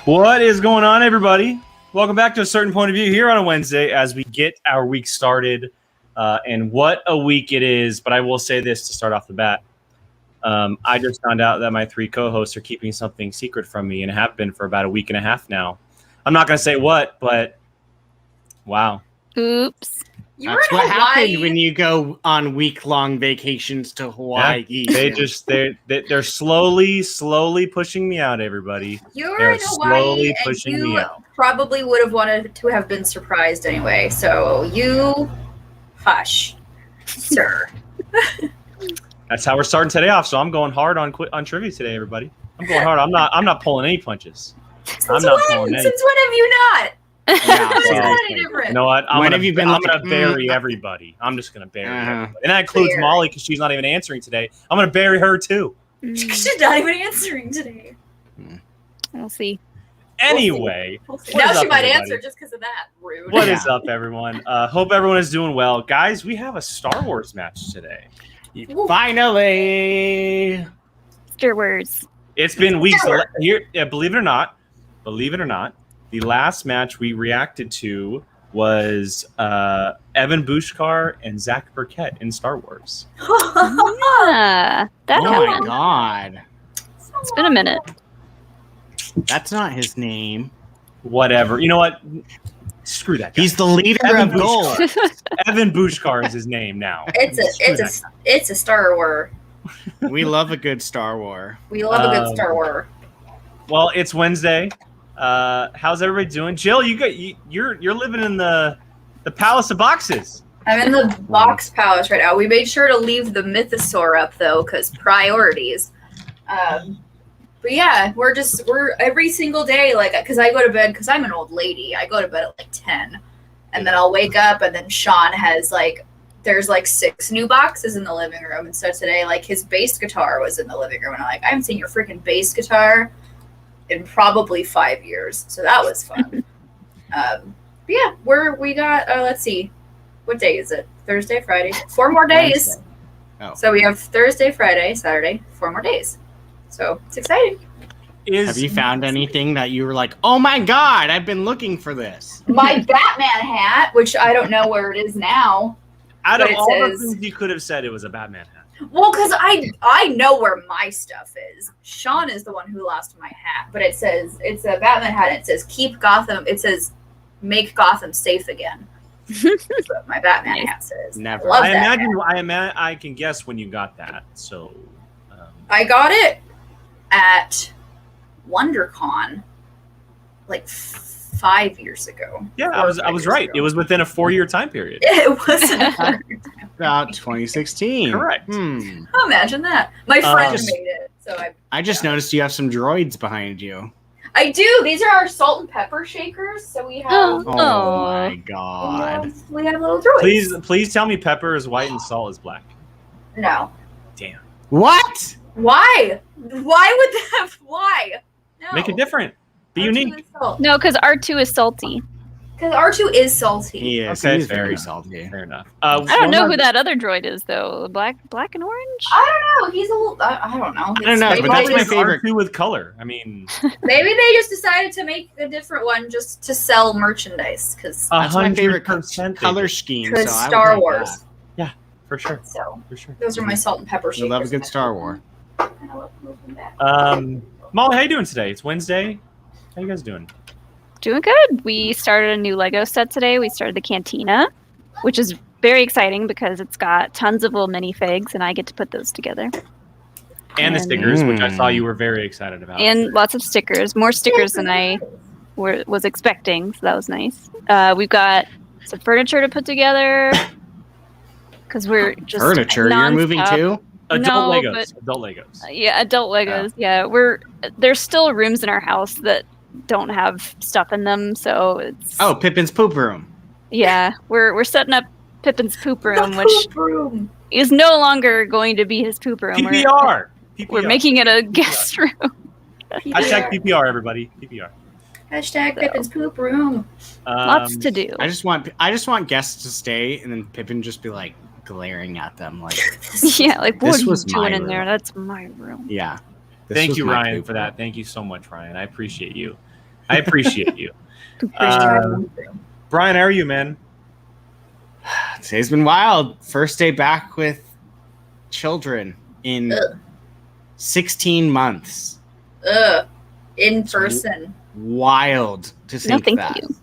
What is going on, everybody? Welcome back to A Certain Point of View here on a Wednesday as we get our week started. And what a week it is. But I will say this to start off the bat. I just found out that my three co-hosts are keeping something secret from me and have been for about a week and a half now. I'm not going to say what, but wow. Oops. That's what happened when you go on week-long vacations to Hawaii. Yeah, they're slowly pushing me out, everybody. You're in Hawaii, and you probably would have wanted to have been surprised anyway. So you hush, sir. That's how we're starting today off. So I'm going hard on trivia today, everybody. I'm going hard. I'm not pulling any punches. Since when have you not? Yeah, you know what? I'm gonna bury everybody. I'm just gonna bury everybody. And that includes Molly because she's not even answering today. I'm gonna bury her too. She's not even answering today. We'll see. Anyway. We'll see. Now she might answer just because of that. Rude. What is up, everyone? Hope everyone is doing well. Guys, we have a Star Wars match today. Finally. Star Wars. It's been weeks. Here, believe it or not, the last match we reacted to was Evan Bushkar and Zach Burkett in Star Wars. Yeah, oh my god. It's been a minute. That's not his name. Whatever. You know what? Screw that guy. He's the leader of gold. Evan Bushkar is his name now. It's a Star Wars. We love a good Star Wars. We love a good Star Wars. Well, it's Wednesday. How's everybody doing? Jill, you're living in the Palace of Boxes. I'm in the box palace right now. We made sure to leave the mythosaur up though, because priorities. But yeah, we're every single day, like, because I go to bed, because I'm an old lady, I go to bed at like 10, and then I'll wake up, and then Sean has there's 6 new boxes in the living room, and so today, his bass guitar was in the living room, and I'm like, I haven't seen your freaking bass guitar in probably 5 years, so that was fun. But yeah, we got, let's see, what day is it? Thursday, Friday, 4 more days. Oh. So we have Thursday, Friday, Saturday, 4 more days. So it's exciting. Have you found anything that you were like, oh my god, I've been looking for this? My Batman hat, which I don't know where it is now. Out of all the things you could have said, it was a Batman hat. Well, because I know where my stuff is. Sean is the one who lost my hat, but it's a Batman hat. And it says keep Gotham. It says make Gotham safe again. That's what my Batman hat says. Never. I can guess when you got that. So I got it at WonderCon 5 years ago. Yeah, I was right. It was within a 4-year time period. It wasn't about 2016. Correct. Oh, imagine that. My friend made it. So I just noticed you have some droids behind you. I do. These are our salt and pepper shakers. So we have. Oh my god. We have little droids. Please tell me pepper is white and salt is black. No. Damn. What? Why? Why would that? Why? No. Make it different. Be unique. No, because R2 is salty. Because R2 is salty. He is. Okay, He's very salty. Fair enough. I don't know who that other droid is though. Black and orange. I don't know. He's a little. I don't know. I don't know. But that's my favorite. R2 with color. I mean, maybe they just decided to make a different one just to sell merchandise. Because that's my favorite color scheme. Because Star Wars. That. Yeah, for sure. So for sure. Those are my salt and pepper shakers. I love a good Star Wars. Molly, how you doing today? It's Wednesday. How you guys doing? Doing good. We started a new Lego set today. We started the Cantina, which is very exciting because it's got tons of little minifigs, and I get to put those together. And the stickers, which I saw you were very excited about. And lots of stickers. More stickers than I was expecting, so that was nice. We've got some furniture to put together because we're just furniture. You're moving too. Adult Legos. Yeah, adult Legos. Yeah, there's still rooms in our house that don't have stuff in them, so it's Pippin's poop room. Yeah, we're setting up Pippin's poop room, which is no longer going to be his poop room. PPR. We're making it a guest room. Hashtag PPR, everybody. PPR. Hashtag Pippin's poop room. Lots to do. I just want guests to stay, and then Pippin just be like glaring at them, like, yeah, like what are you doing in there? That's my room. Yeah. Thank you, Ryan, for that. Thank you so much, Ryan. I appreciate you. I appreciate you. Appreciate Brian, how are you, man? Today's been wild. First day back with children in 16 months. In person. Wild to think No, thank that. you.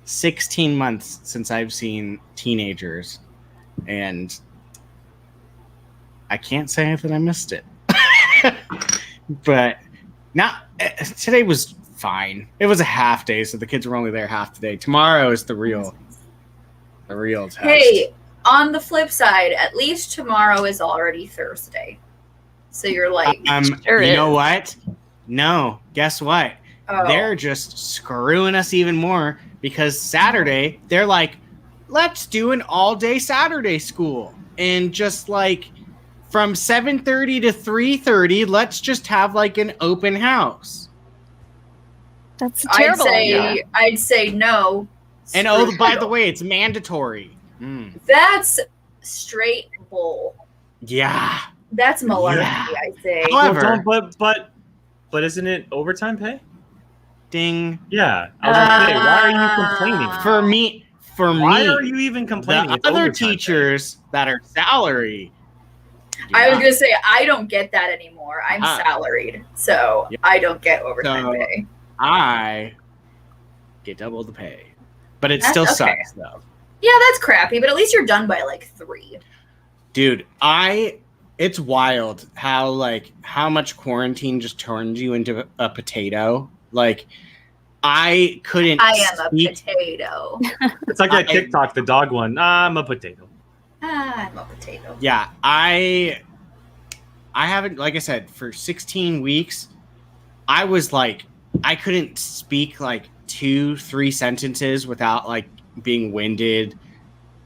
16 months since I've seen teenagers, and I can't say that I missed it. But today was fine. It was a half day, so the kids were only there half the day. Tomorrow is the real test. Hey, on the flip side, at least tomorrow is already Thursday. So you're like, Sure you is. know what? No, guess what? oh, They're just screwing us even more because Saturday, they're like, let's do an all-day Saturday school. And just like from 7:30 to 3:30, let's just have like an open house. That's a terrible idea. I'd say no. And Screw by you. the way, it's mandatory. That's straight bull. Yeah. That's malarkey, Yeah. I say. However- But isn't it overtime pay? Ding. Yeah. I was gonna say, why are you complaining? For Why me, are you even complaining? the It's other overtime pay. teachers that are salary. I was gonna say I don't get that anymore. I'm Ah. salaried, so Yeah. I don't get overtime So- pay. I get double the pay. But it That's still okay. sucks though. Yeah, that's crappy, but at least you're done by like 3. Dude, it's wild how much quarantine just turns you into a potato. Like I couldn't I am a speak- potato. It's like that I- TikTok, the dog one. I'm a potato. I'm a potato. Yeah, I haven't, like I said, for 16 weeks, I was like, I couldn't speak like 2-3 sentences without like being winded.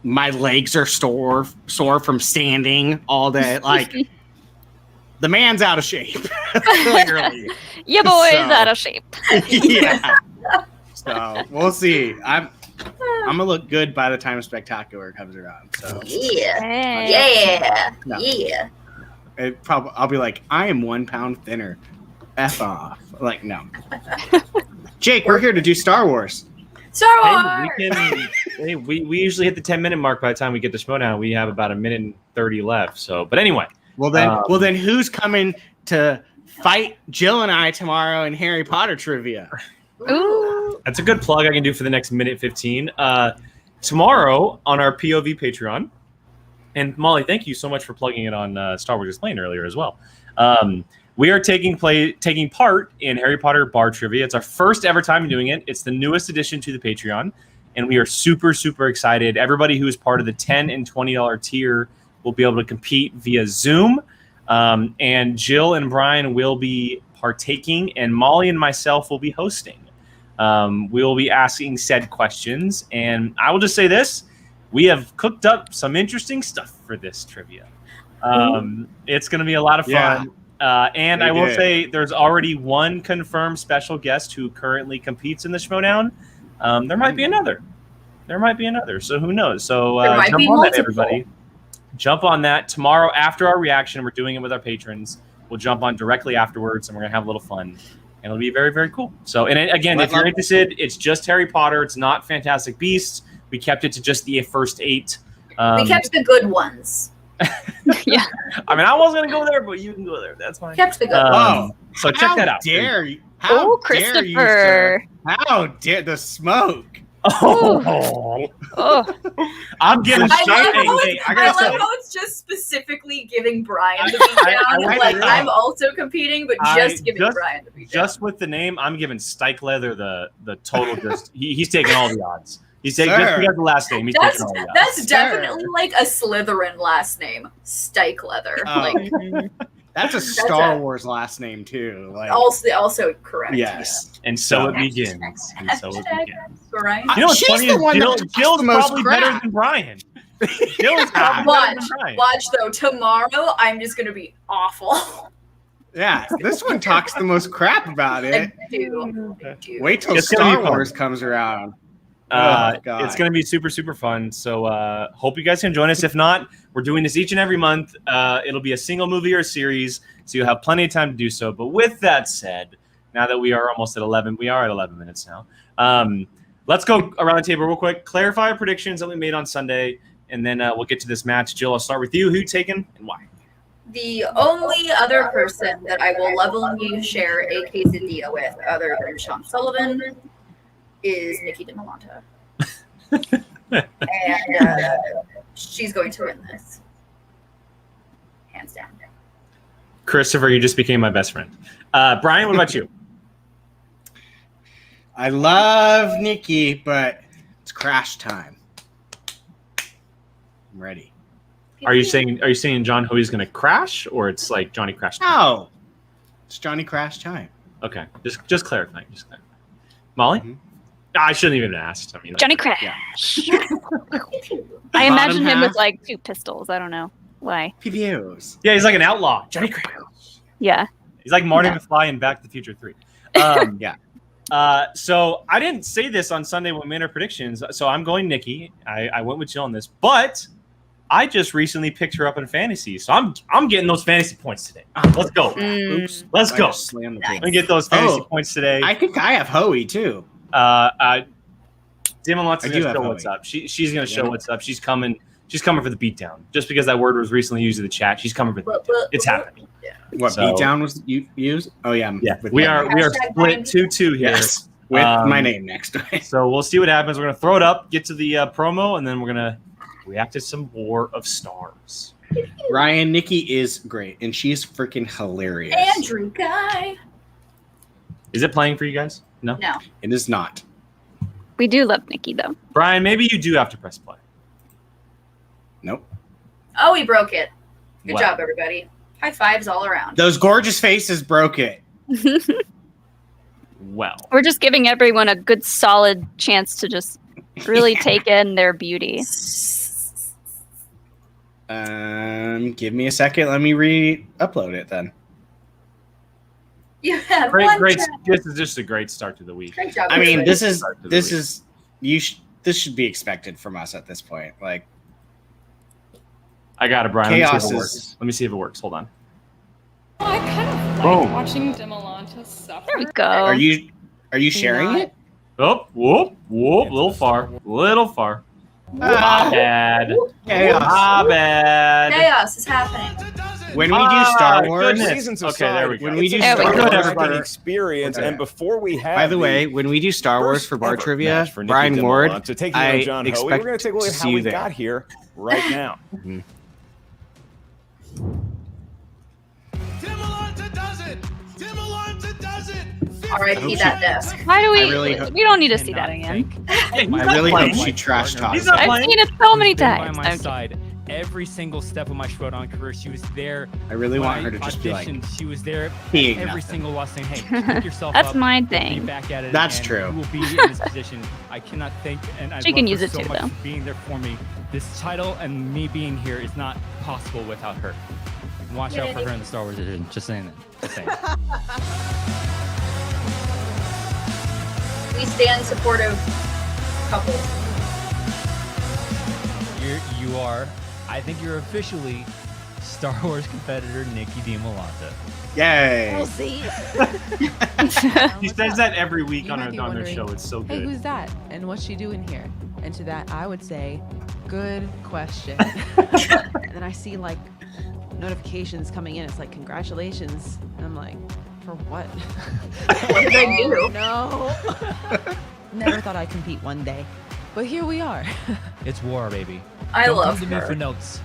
My legs are sore from standing all day. Like the man's out of shape. Clearly. Your boy's So- out of shape. Yeah. So we'll see. I'm gonna look good by the time Spectacular comes around. So Yeah. Hey. Yeah. No. Yeah. I'll be like, I am 1 pound thinner. F off. Like, no. Jake, we're here to do Star Wars. Star Hey, Wars. we usually hit the 10-minute mark by the time we get to Schmoedown. We have about 1:30 left. So, but anyway, Well then who's coming to fight Jill and I tomorrow in Harry Potter trivia? Ooh. that's a good plug I can do for the next minute 15. Tomorrow on our POV Patreon, and Molly, thank you so much for plugging it on Star Wars Explained earlier as well. We are taking part in Harry Potter bar trivia. It's our first ever time doing it. It's the newest addition to the Patreon, and we are super, super excited. Everybody who is part of the $10 and $20 tier will be able to compete via Zoom, and Jill and Brian will be partaking, and Molly and myself will be hosting. We will be asking said questions, and I will just say this: we have cooked up some interesting stuff for this trivia. It's going to be a lot of fun. Yeah. And They I will did. say there's already one confirmed special guest who currently competes in the Schmoedown. There might be another. So who knows? So There might jump be on that, multiple. everybody. Jump on that tomorrow after our reaction. We're doing it with our patrons. We'll jump on directly afterwards, and we're gonna have a little fun, and it'll be very, very cool. So, and again, if you're interested, it's just Harry Potter. It's not Fantastic Beasts. We kept it to just the first 8. We kept the good ones. Yeah. I mean, I was gonna go there, but you can go there. That's fine. Kept the good ones. So check that out. How dare you? Oh, dare you, Christopher. sir? How dare the smoke? Oh, Oh, I'm giving I shit. love how Hey, I gotta love say, how it's just specifically giving Brian the beat down. I Like really- I'm also competing, but just giving Brian the beat down. just with the name, I'm giving Stike Leather the total. Just he's taking all the odds. He's taking Sir. just because the last name. He's That's taking all the odds. that's Sir. definitely like a Slytherin last name, Stike Leather. Oh. Like That's a Star Wars last name too. Like, also correct. yes. And so it Yeah. begins. And so it Hashtag begins. Brian. You know what's She's funny the is one that Jill, talks Jill's the most probably crap. better than Brian. Jill is probably better than Brian. Watch though. Tomorrow I'm just gonna be awful. Yeah, this one talks the most crap about I it. do. Wait till It's gonna be Star fun. Wars comes around. Oh, God. It's going to be super, super fun. So hope you guys can join us. If not, we're doing this each and every month. It'll be a single movie or a series, so you'll have plenty of time to do so. But with that said, now that we are almost at 11. We are at 11 minutes now. Let's go around the table real quick. Clarify our predictions that we made on Sunday, and then we'll get to this match. Jill, I'll start with you. Who you taking and why? The only other person that I will lovingly share a quesadilla with, other than Sean Sullivan, is Nicki Dimalanta. And she's going to win this. Hands down. Christopher, you just became my best friend. Brian, what about you? I love Nikki, but it's crash time. I'm ready. Are you saying John Hoey's going to crash, or it's like Johnny Crash time? No, it's Johnny Crash time. Okay, just clarifying. Molly? Mm-hmm. I shouldn't even have asked. I mean, Johnny Crash. Yeah. I imagine him half. with like 2 pistols. I don't know why. PBOs. Yeah, he's like an outlaw. Johnny Crash. Yeah. He's like Marty Yeah. McFly in Back to the Future 3. Yeah. So I didn't say this on Sunday when we made our predictions. So I'm going Nikki. I went with Jill on this, but I just recently picked her up in fantasy. So I'm getting those fantasy points today. Let's go. Oops. Let's I go. just slammed the Nice. table. Let me get those fantasy points today. I think I have Hoey too. Dimalanta's I gonna do have show what's Hoey. up. She's gonna show Yeah. what's up. She's coming for the beatdown. Just because that word was recently used in the chat, she's coming for the beatdown. It's happening. What So- beatdown was you used? Oh yeah. Yeah, with we my are name. we are Hashtag split Brian. 2-2 here. Yes. With my name next to it. So we'll see what happens. We're gonna throw it up, get to the promo, and then we're gonna react to some War of Stars. Ryan, Nikki is great, and she's freaking hilarious. Andrew Guy. Is it playing for you guys? No. No. It is not. We do love Nikki though. Brian, maybe you do have to press play. Nope. Oh, he broke it. Good Wow. job, everybody. High fives all around. Those gorgeous faces broke it. Well, We're just giving everyone a good solid chance to just really take in their beauty. Give me a second. Let me re-upload it then. You have great. one Great. job. This is just a great start to the week. Great job. I mean, everybody. this should be expected from us at this point. Like, I got it, Brian. Chaos Let me see if it is- works. Let me see if it works. Hold on. I kind of like Boom. watching Dimalanta suffer. There we go. are you sharing Not- it? Oh, whoop. Little far. Ah, Bad. chaos. Bad. Chaos is happening. When we do Star Ah, Wars, goodness. Seasons Okay, aside, there we go. when we do There we Star go. Wars, everybody for- experience, Okay. and before we have by the way, when we do Star Wars for Bar ever Trivia, match for Nicki Brian Ward, Dimalanta taking I on John Hoey, expect we're going to take a look to at see how you we there. got here right now. Dimalanta does it! Dimalanta does it! R.I.P. that desk. Why do we? I really hope- We don't need to see that again. Hey, I really hope she trash talks. He's not I've playing. seen it so many Been by times. my I'm- side every single step of my Schmoedown career. She was there. I really when want I her to just be like, auditioned. She was there being every nothing. single while saying, "Hey, pick yourself That's up. my Be thing. back at it." That's again. true. You will be in this position. I cannot thank and I She can love use her it so too, much though. for being there for me. This title and me being here is not possible without her. Watch out for her in the Star Wars edition. Just saying that. Just saying. We stand supportive couples. You are. I think you're officially Star Wars competitor Nicki Dimalanta. Yay! see. He says that every week You on might be their wondering, show. It's so Hey, good. who's that? And what's she doing here? And to that, I would say, good question. And then I see like notifications coming in. It's like, congratulations. And I'm like, for what? What did I do? Oh, no. Never thought I'd compete one day. But here we are. It's war, baby. I Don't love come to me for her. notes.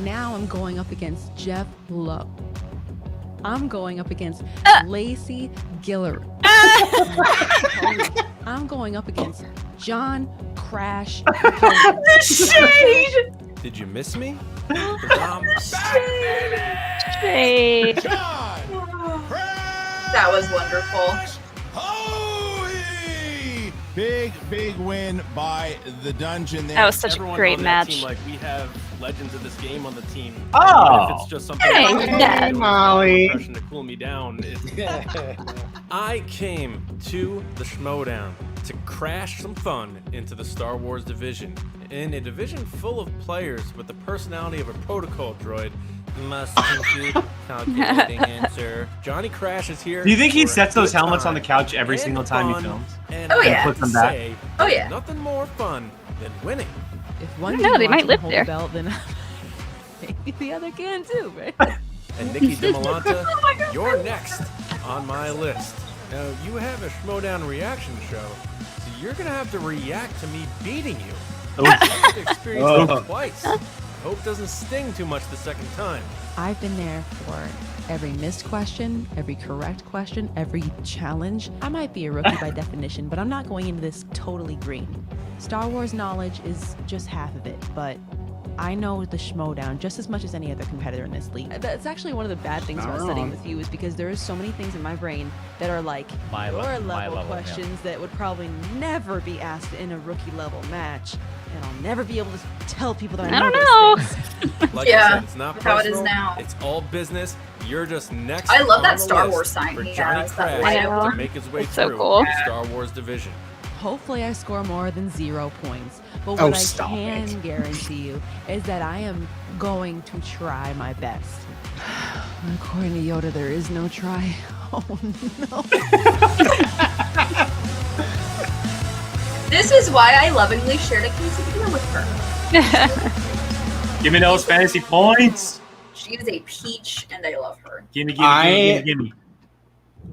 Now I'm going up against Jeff Lowe. I'm going up against Lacey Gillard. I'm going up against John Crash. The shade! Did you miss me? Shade. That was wonderful. Hoey! Big win by the dungeon there. That was such a Everyone great on that match. Team, like we have legends of this game on the team. Oh. Even if it's just something Hey, like Dad. Molly. impression to cool me down. I came to the Schmoedown to crash some fun into the Star Wars division. In a division full of players with the personality of a protocol droid, must compute calculating answer. Johnny Crash is here. Do you think he for a sets those good helmets on the time couch every and single time he fun, films? And Oh, I yeah. have Puts them to back? say, Oh, yeah. nothing more fun than winning. If one I don't know, can they watch might him live hold there. the belt, then maybe the other can too, right? And Nicki Dimalanta, you're next on my list. Now, you have a Schmoedown reaction show, so you're going to have to react to me beating you. Oh. You have to experience it twice. I hope it doesn't sting too much the second time. I've been there for every missed question, every correct question, every challenge. I might be a rookie by definition, but I'm not going into this totally green. Star Wars knowledge is just half of it, but I know the Schmoedown just as much as any other competitor in this league. That's actually one of the bad things about studying with you, is because there is so many things in my brain that are like My lower level, level yeah. questions that would probably never be asked in a rookie level match. And I'll never be able to tell people that I don't know. know. Those things. Like I Yeah, said, it's not that's how it is personal. now. It's all business. You're just next. I love on that the Star list Wars sign for he Johnny has, that Crash light up to one. make his way It's so through cool. the Star Wars division. Hopefully I score more than 0 points. But Oh, what I stop can it. guarantee you is that I am going to try my best. According to Yoda, there is no try. Oh no. This is why I lovingly shared a quesadilla with her. Give me those fantasy points. She is a peach, and I love her. Gimme.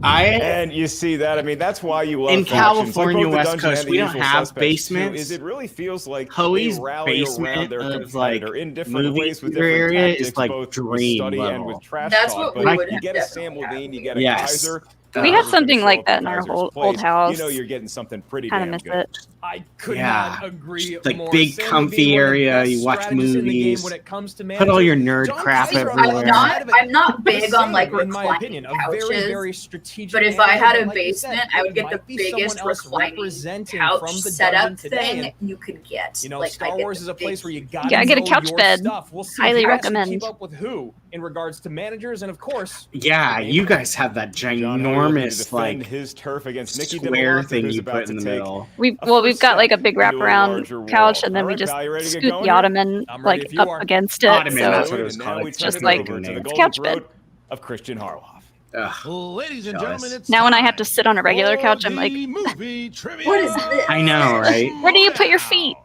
And you see that? I mean, that's why you love In factions. Like California, both the West Dungeon Coast, and the we don't Usual have Suspects, too, basements. Is it really feels like Hoey's they rally basement around their of, competitor like, in different movie ways with theater different area tactics, is, like, both with dream study and level. with trash That's talk. what But we would you get a definitely Sam have. Levine, you get a Yes. Kaiser. We have something like that in our old house. You know you're getting something pretty Kind of damn miss good. it. I could Yeah. not agree Like more. big, Sam comfy Levine, one of the area, best you watch strategists in the game movies, when it comes to put all your managers. nerd John crap Kaiser, everywhere. I'm not big on like in my reclining opinion, a couches. very, very strategic But if I manager, had a like you said, basement, I would it get the might be someone biggest else reclining representing couch from the setup dungeon today. thing And, you could get. you know, Like, I Star get Wars the is a place big- where you got Yeah, I get a know couch your bed. stuff. We'll see Highly who has to recommend. keep up with who in regards to managers, and of course, Yeah, the you game guys have that John Hoey looking to ginormous, defend like, his turf against Nicki square Dimalanta, thing who's you about put in to the take middle. We've a we've got like a big into a larger wraparound couch, world. and then All we right, just pal, you ready to get scoot going the here? ottoman I'm ready like if you up are. against it. Ottoman, so that's what it And was now called. we It's turn just it like- over to the it's golden couch bed. throat of Christian Harloff. Ugh, Ladies and Jealous. gentlemen, it's now when I have time to sit on a regular for couch, I'm the like, movie trivia. What is this? I know, right? where do you put your feet?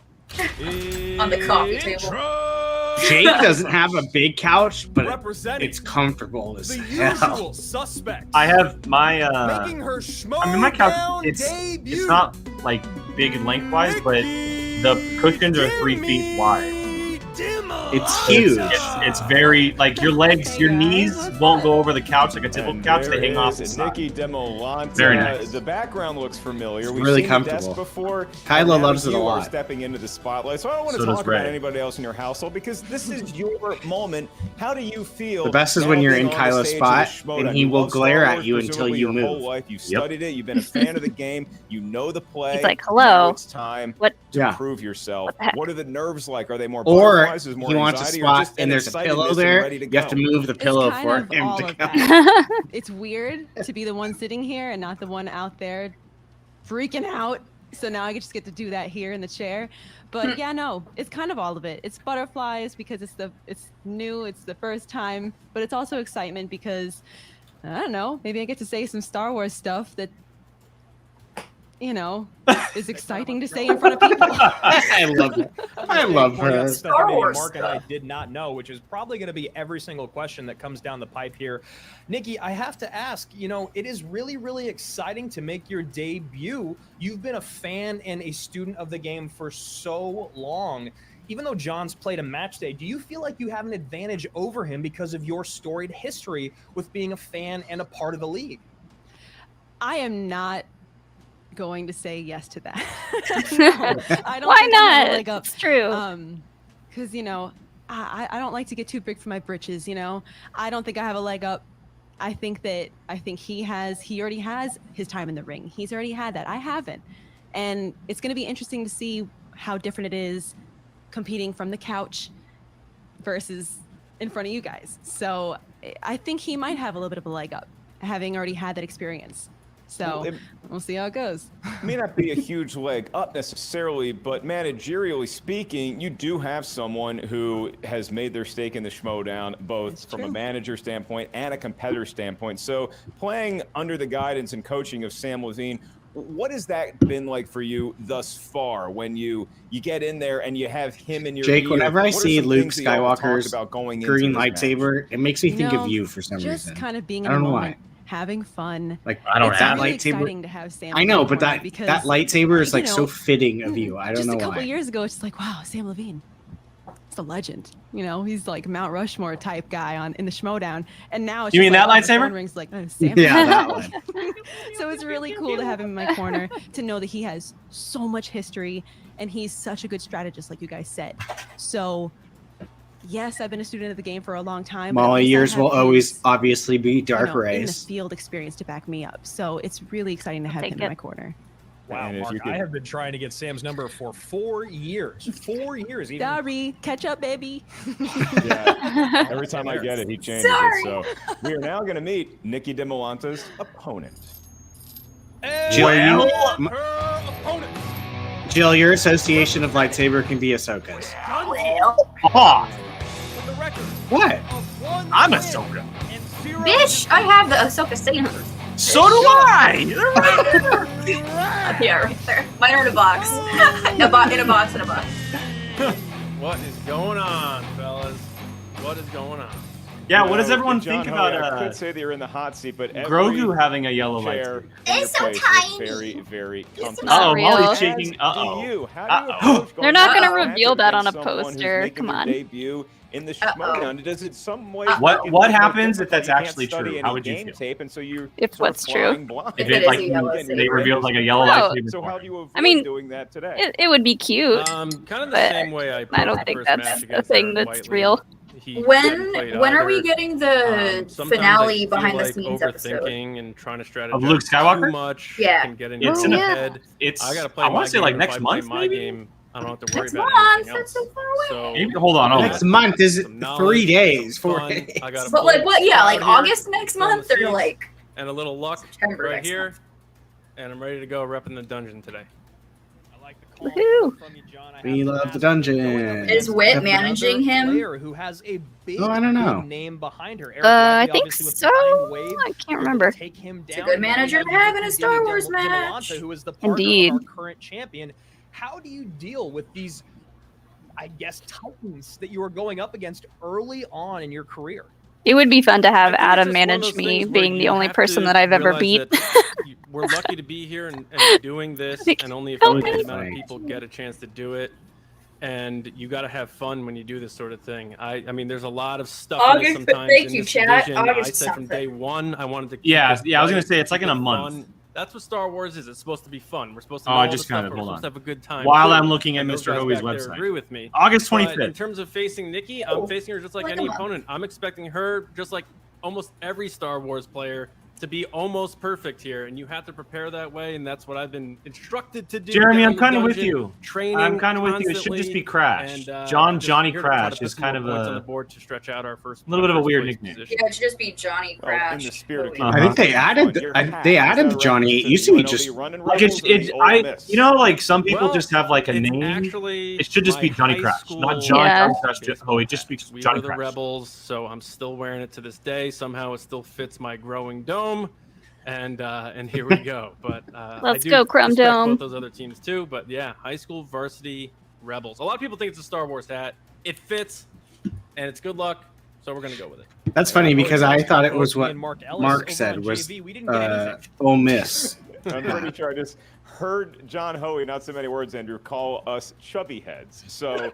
On the coffee table. Intro. Jake doesn't have a big couch, but representing it's comfortable as the hell. usual suspects. I have my. making her Schmoedown I mean, my couch. It's debut. not like big and lengthwise, but the cushions are 3 feet wide. It's huge. It's very like your legs, your knees won't go over the couch like a typical And couch. there They hang off the is side. Nicki Dimalanta. Very nice. The background looks familiar. It's We've really seen the desk comfortable. before. Kylo Now loves it a you are lot. stepping into the spotlight, so I don't want So to does talk about Ray. anybody else in your household because this is your moment. How do you feel? The best is now when you're being in on the Kylo's stage of the spot, Schmoedown? and he You will love Star glare at Wars, you until presumably you your whole move. life. You studied it. You've been a fan of the game. You know the play. He's like, Now hello. it's time What? to Yeah. prove yourself. What the heck? What are the nerves like? Are they more Or butterflies? Is more he wants a anxiety, or spot just an and there's a pillow excitedness and there. ready to You have to go? move the pillow it's kind for of him all to of go. that. It's weird to be the one sitting here and not the one out there freaking out. So now I just get to do that here in the chair. But yeah, no, it's kind of all of it. It's butterflies because it's new, it's the first time, but it's also excitement because I don't know, maybe I get to say some Star Wars stuff that is exciting to say in front of people. I love it. I love her. Star Wars Mark and I stuff. did not know, which is probably going to be every single question that comes down the pipe here. Nikki, I have to ask, it is really, really exciting to make your debut. You've been a fan and a student of the game for so long. Even though John's played a match day, do you feel like you have an advantage over him because of your storied history with being a fan and a part of the league? I am not going to say yes to that. I don't Why think I have a not? leg up. It's true. Because I don't like to get too big for my britches. I don't think I have a leg up. I think he already has his time in the ring. He's already had that. I haven't, and it's going to be interesting to see how different it is competing from the couch versus in front of you guys. So I think he might have a little bit of a leg up, having already had that experience. So we'll see how it goes. May not be a huge leg up necessarily, but managerially speaking, you do have someone who has made their stake in the Schmoedown, both from a manager standpoint and a competitor standpoint. So playing under the guidance and coaching of Sam Levine, what has that been like for you thus far when you get in there and you have him in your Jake, ear? whenever I What are see some Luke things that y'all have talked Skywalker's about going into green this match? lightsaber, it makes me think of you for some just reason. kind of being I in the don't know moment, why. having fun. Like I don't It's have really lightsaber. exciting to have Sam. I know, Levine but corner that because, lightsaber is like you so know, fitting of you. I don't just know a couple why. years ago, it's just like, wow, Sam Levine. It's a legend. You know, he's like Mount Rushmore type guy in the Schmoedown. And now it's You just mean like, that when the lightsaber? phone rings, like, oh, Sam Yeah, Levine. that one. So it's really cool to have him in my corner, to know that he has so much history and he's such a good strategist, like you guys said. So yes, I've been a student of the game for a long time. but at Molly least I years have will always his, obviously be dark in the rays. field experience to back me up. So it's really exciting to have him in my corner. Wow, And if Mark, you could- I have been trying to get Sam's number for 4 years. 4 years. Even Sorry, catch up, baby. Yeah. Every time I get it, he changes Sorry. it. So we are now going to meet Nicki Dimalanta's opponent. Jill, And you- her opponent. Jill, your association of lightsaber can be Ahsoka's. Oh, For the record What? of 1 I'm win Ahsoka. and 0 Bitch, I have the Ahsoka saber. So do I. Yeah, right there. Mine are in a box. in a box. What is going on, fellas? What is going on? Yeah, what does You know, everyone John think Hoey, about I could say that you're in the hot seat, but Grogu having a yellow chair lightsaber? in your It's so place is tiny. very, very comfortable. not Uh-oh, real. Molly's As shaking. do Uh-oh. you. How do you Uh-oh. approach They're not going gonna into a reveal matchup that on a against someone who's poster. making Come their on. Debut in the Schmoedown? Does it some way What make it what more happens if difficult? that's You can't actually study true? any How would you game feel? tape, and so you're If sort of what's true. flying blind. If If it it like is a yellow they lightsaber. revealed like a yellow Oh. lightsaber? So how do you avoid I mean, doing that today? It would be cute. Kind of the But same way I I approached don't the think first that's match a against thing Aaron that's Whiteley. real. He hadn't When played are we either. getting the Sometimes finale I feel behind the like scenes episode? overthinking and trying to strategize Of Luke Skywalker? too much Yeah. can get in It's your in own a- head. It's I gotta play I my want to say game. like If next I play month my maybe. game, I don't have to worry Next about month. anything That's else. so far away. So Maybe, hold on. Yeah. Next month is Some 3 knowledge, days, some 4 fun. days. I got a But like full what? Yeah, squad like here, August next some of month, the or seats, like and a little luck September right next here, month. and I'm ready to go repping the dungeon today. I like the call Woohoo. from you, John. I We have to love the ask, dungeon. going up Is against Whit another managing him? player who has a big, Oh, I don't know. big name behind her. Eric I Whiteley, think obviously, with so. Behind Wave, I can't able to remember. Take him It's a down. good And now manager we to have have in a Nicki Star Wars Dimalanta, match. who is the partner Indeed. of our current champion. How do you deal with these, I guess, titans that you are going up against early on in your career? It would be fun to have I think it's Adam just one of manage those me, things where being the you only have person to that I've ever realize beat. that we're lucky to be here and doing this, and only a Help limited me. amount of people get a chance to do it. And you got to have fun when you do this sort of thing. I mean, there's a lot of stuff in it August, sometimes thank in you, this chat. division. August I said from something. day one, I wanted to. Keep Yeah, it yeah. I was gonna light, say it's like keep in a it month. fun. That's what Star Wars is. It's supposed to be fun. We're supposed to. Oh, know I all the just stuff, got it. we're Hold supposed on. to have a good time. While too. I'm looking at And those Mr. guys Hoey's back there website. agree with me. August But in 25th. terms of facing Nicki, Oh, I'm facing her just like like any a month. opponent. I'm expecting her, just like almost every Star Wars player, to be almost perfect here, and you have to prepare that way, and that's what I've been instructed to do. Jeremy, down I'm the kind of with dungeon, you. Training I'm kind of with you. It should just be constantly, Crash. and, John just Johnny here to try to Crash put is some kind more of points on the a board to stretch out our first. little bit of a first weird place nickname. position. Yeah, it should just be Johnny Well, in Crash. the spirit of Hoey. I think they added the It used to be just Like it's you know, like some people Well, just have like a it's name. actually It should just be my Johnny high Crash, school not John Yeah. Johnny Crash. Hoey, just be We Johnny were the Crash. Rebels, so I'm still wearing it to this day. Somehow it still fits my growing dome, and here we go. But Let's I do go, Chrome respect Dome. both those other teams too. But yeah, high school varsity Rebels. A lot of people think it's a Star Wars hat. It fits, and it's good luck. So we're gonna go with it. That's funny because I thought it was what And Mark Ellis Mark over said on was JV. We didn't get anything. Ole Miss. I'm pretty sure I just heard John Hoey, not so many words, Andrew, call us chubby heads. So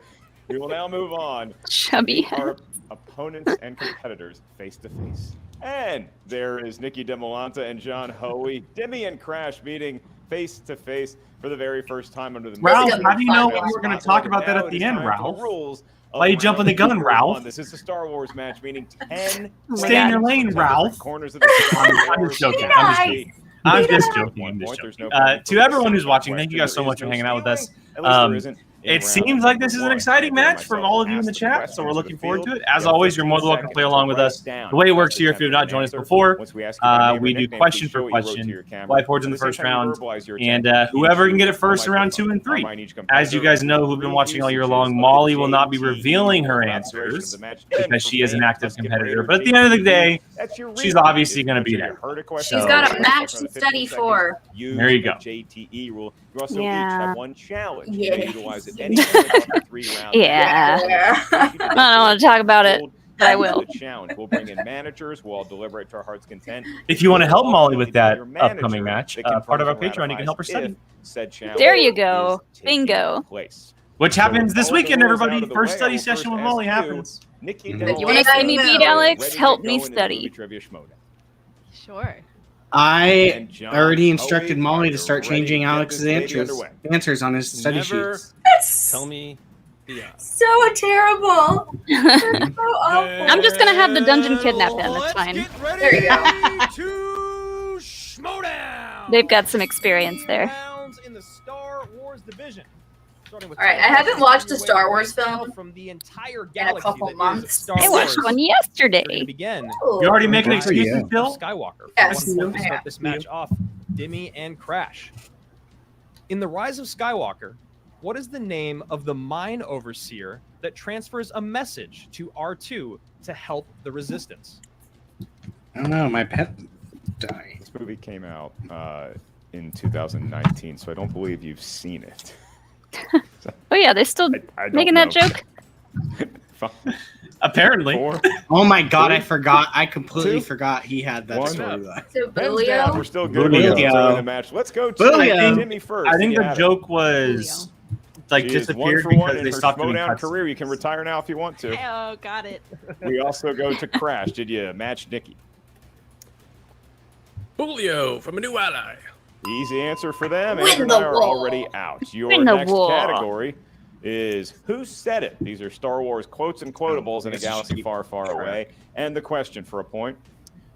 we will now move on. Chubby head. Our opponents and competitors face to face. And there is Nicki Dimalanta and John Hoey. Demi and Crash meeting face to face for the very first time under the Ralph, This is how do you know fun. we were going to talk about that Now at it the is end, time for the Ralph? rules of Why are you jumping the gun, round Ralph? one. This is a Star Wars match, meaning 10 my Stay in your God. lane, Ralph. corners of the Star I'm Wars. just joking. I'm just kidding. I'm just joking. I'm just There's joking. no point To for everyone the who's watching, question. thank you guys so There much is for no hanging out with us. stealing. At least there isn't It seems like this is an exciting match from all of you in the chat, so we're looking forward to it. As always, you're more than welcome to play along with us. The way it works here, if you've not joined us before, we do question for question, whiteboards in the first round, and whoever can get it first in round 2 and 3. As you guys know who've been watching all year long, Molly will not be revealing her answers because she is an active competitor. But at the end of the day, she's obviously going to be there. She's got a match to study for. There you go. JTE rule. You also each Yeah. have one challenge. Yeah. You may utilize it anytime after 3 rounds. Yeah. I don't want to talk about it, but I will. The challenge. We'll bring in managers. We'll all deliberate to our heart's content. If you want to help Molly with that upcoming match, part of our Patreon, you can help her study. There you go. Bingo. Which happens this weekend, everybody. First study session with Molly happens. Nicki You want to see me beat Alex? Help me study. Sure. I already instructed Molly to start changing Alex's answers on his study sheets. Tell me the So terrible. So awful. I'm just gonna have the dungeon kidnap him. It's fine. There you go. To Schmoedown. They've got some experience there. Rounds in the Star Wars division. Starting with All right, I haven't watched a Star Wars film from the entire in a galaxy couple that is months. Star I watched Wars. one We're yesterday. gonna begin. You already making excuses, Bill? Skywalker. Yes. One point to start this match off. Dimmy and Crash. In the Rise of Skywalker, what is the name of the mine overseer that transfers a message to R2 to help the Resistance? I don't know. My pet died. This movie came out in 2019, so I don't believe you've seen it. Oh yeah, they're still I don't making that know. joke. Apparently. 4. Oh my god, I 3, forgot. I completely 2, forgot he had that 1. storyline. So Hands down, we're Boolio. still good. Boolio. In the match. Let's go to Boolio. Dimmy first. I think You the have it. joke was like She is 1 disappeared for 1 because in they her stopped doing Schmoedown cuts. career. You can retire now if you want to. Oh, got it. We also go to Crash. Did you match Nicki? Julio from a new ally. Easy answer for them. Win Andrew and the I are war. already out. Your Win the next war. category is Who Said It? These are Star Wars quotes and quotables in a This is galaxy cheap. far, far away. And the question for a point.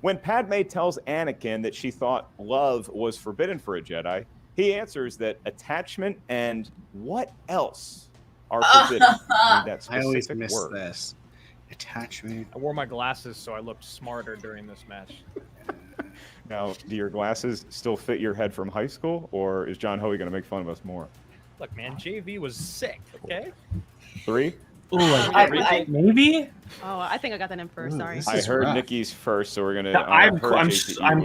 When Padme tells Anakin that she thought love was forbidden for a Jedi, he answers that attachment and what else are forbidden? Need that I always specific miss word. this. Attachment. I wore my glasses so I looked smarter during this match. Now, do your glasses still fit your head from high school, or is John Hoey going to make fun of us more? Look, man, JV was sick, okay? 3? Ooh, maybe? Oh, I think I got that in first. Sorry. this I is heard rough. Nikki's first, so we're gonna. I'm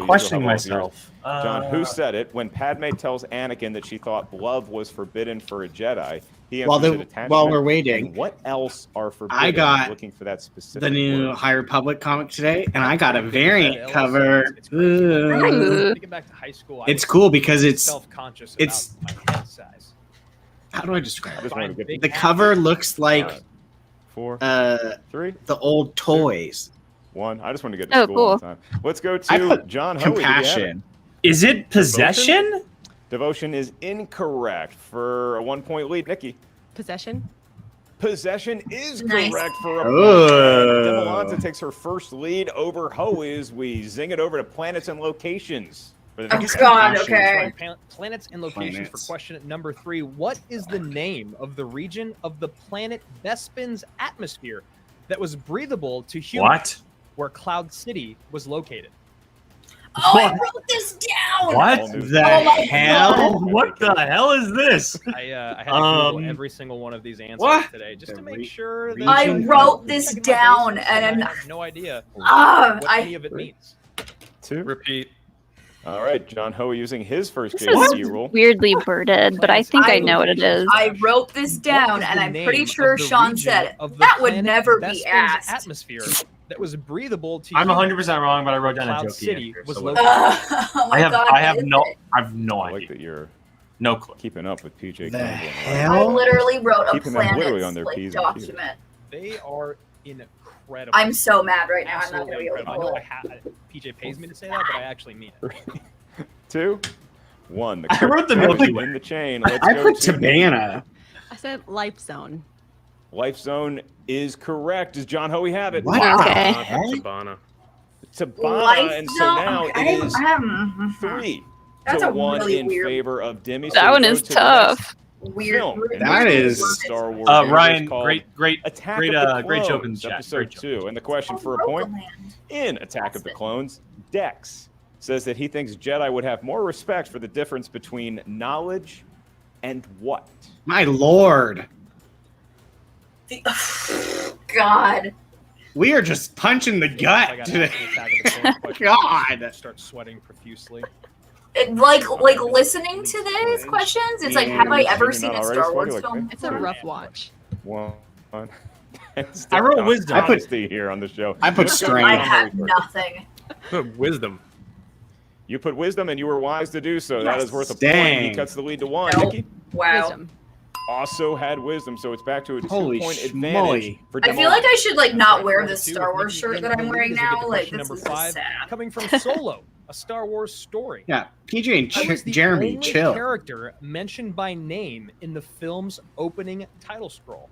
questioning myself. John, who said it? When Padme tells Anakin that she thought love was forbidden for a Jedi, he While answers the- that attachment. while we're waiting, and what else are forbidden? I got looking for that specific. The new word. High Republic comic today, and I got a variant It's cover. crazy. Ooh. Thinking back to high school, I It's was cool because it's self-conscious it's- about my head size. how do I describe I it? just want to get The cover looks like 4, 3, the old toys. 1. I just want to get to Oh, school cool. on time. Let's go I to put John Hoey. Did you have it? compassion. Is it possession? Devotion is incorrect for a 1-point lead. Nikki. Possession. Possession is Nice. correct for a point. Oh. Dimalanta takes her first lead over Hoey as we zing it over to planets and locations. For the Oh next God, match. okay. Planets and locations Planets. for question number 3. What is the name of the region of the planet Bespin's atmosphere that was breathable to humans, What? where Cloud City was located? Oh, I wrote this down. What All new- The Oh my hell? What the hell is this? I had to Google Um, every single one of these answers what? today just The to make re- sure that I region wrote this checking my down, bases, and I have no idea what I any of it means. 2. Repeat. All right, John Hoey using his first This JT is rule. weirdly worded, but I think I know what it is. I wrote this What down, is and the I'm name pretty of sure the Sean region said it. of the That would planet never be Bespin's asked. atmosphere that was breathable to I'm humans. 100% wrong, but I wrote down a Cloud joke. City Here, was so located. Oh my God, I have what is no it? I like idea. that you're No clue. keeping up with PJ. The Campbell. I hell? literally wrote a Keeping them literally on planets their like, P's and Q's. document. They are incredible. I'm so mad right now. I'm not Absolutely gonna be able to incredible. pull I know it. PJ pays me to say that, but I actually mean it. 2, 1. The I wrote the correct Milky answer Way. in the chain. Let's I go put to Nikki. Tabana. I said life zone. Life Zone is correct. Does John Hoey have it? What Okay. the heck? Tabana. Tabana, Life and so zone? now Okay. it is 3 That's to a 1 really in weird- favor of Dimmy. That So one we go is to the next tough. Weird. film. in That which is- Star Wars. Ryan, universe called great Attack great of the great joke in Clones, the chat. episode Great joke. 2. And the question for a point in Attack of the Clones, Dex says that he thinks Jedi would have more respect for the difference between knowledge and what? My lord. God. We are just punching the I gut got today. asked the Attack of the Clones question. God. Start sweating profusely. Like listening to these questions, it's like, have I ever seen a Star Wars film? It's a rough watch. One. I roll wisdom. I put- Honesty here on the show. I put Let's go strain. to I Hoey have first. nothing. Wisdom. You put wisdom, and you were wise to do so. That Yes. is worth a point. Dang. He cuts the lead to 1. Nope. Nikki Wow. Wisdom. also had wisdom, so it's back to a Holy 2-point schmoly. advantage for I feel like I should like not wear Round this two Star with Wars Nikki shirt in that the I'm lead wearing as we get now. to Like question this number is just 5, sad. coming from Solo, a Star Wars story. Yeah, PJ and Who is the Jeremy, only chill. character mentioned by name in the film's opening title scroll?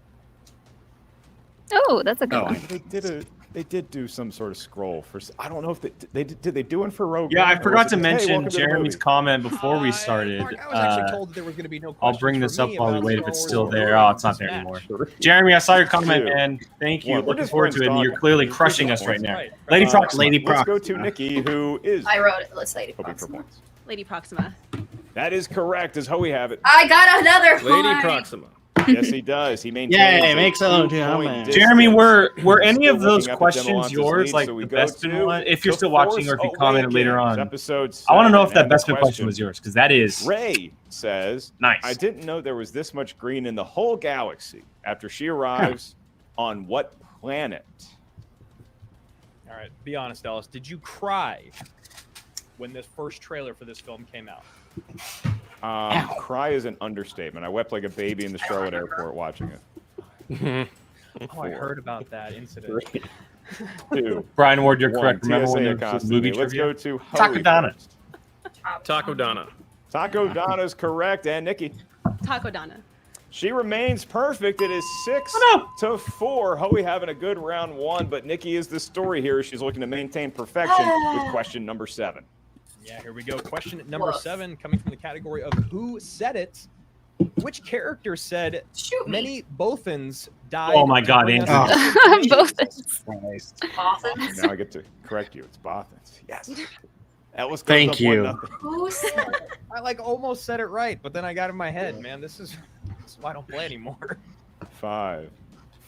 Oh, that's a good Oh, one. They did do some sort of scroll for. I don't know if did they do one for Rogue Yeah, One, I or was forgot it to just, "Hey, mention welcome to the Jeremy's movie"? comment before we started. Mark, I was actually told that there was going to be no I'll bring questions this for up me while we about wait if Star it's Wars still or there. Oh, it's not this there match. anymore. Jeremy, I saw your comment, Two. man. Thank you. One. We're Looking just forward to it, and friends you're clearly talking. crushing Here's us the right now. Right. Lady Uh, Proxima. Lady Let's go Proxima. to Nikki, who is I wrote it. Let's Lady hoping for Proxima. points. Lady Proxima. That is correct. Does Hoey have it? I got another Lady point. Proxima. Yes, he does. He maintains. Yay, a makes a 2-point distance. Jeremy, were Still any of those looking up at questions Dimalanta's yours, lead, like so we the go best to one? If you're The still watching, or if you Force commented later Awakens, on, episode I want to know 7, if that and the best question was yours, because that is Ray says, nice. I didn't know there was this much green in the whole galaxy after she arrives on what planet? All right, be honest, Ellis. Did you cry when this first trailer for this film came out? Cry is an understatement. I wept like a baby in the Charlotte airport watching it. Oh, I heard about that incident. 2, Brian Ward, you're 1. correct. Remember when TSA there was accosted movie me. Let's trivia? go to Hoey Taco Donna. first. Taco Donna. Taco Donna is correct, and Nikki. Taco Donna. She remains perfect. It is 6-4. Hoey having a good round 1, but Nikki is the story here. She's looking to maintain perfection with question number 7. Yeah, here we go. Question number Woof. 7, coming from the category of Who Said It? Which character said Shoot me. many Bothans died? Oh my to God, bring us Andrew. Both. Bothans? Now I get to correct you. It's Bothans. Yes. That was Thank you. Who said it? I like almost said it right, but then I got in my head, man. This is why I don't play anymore. 5,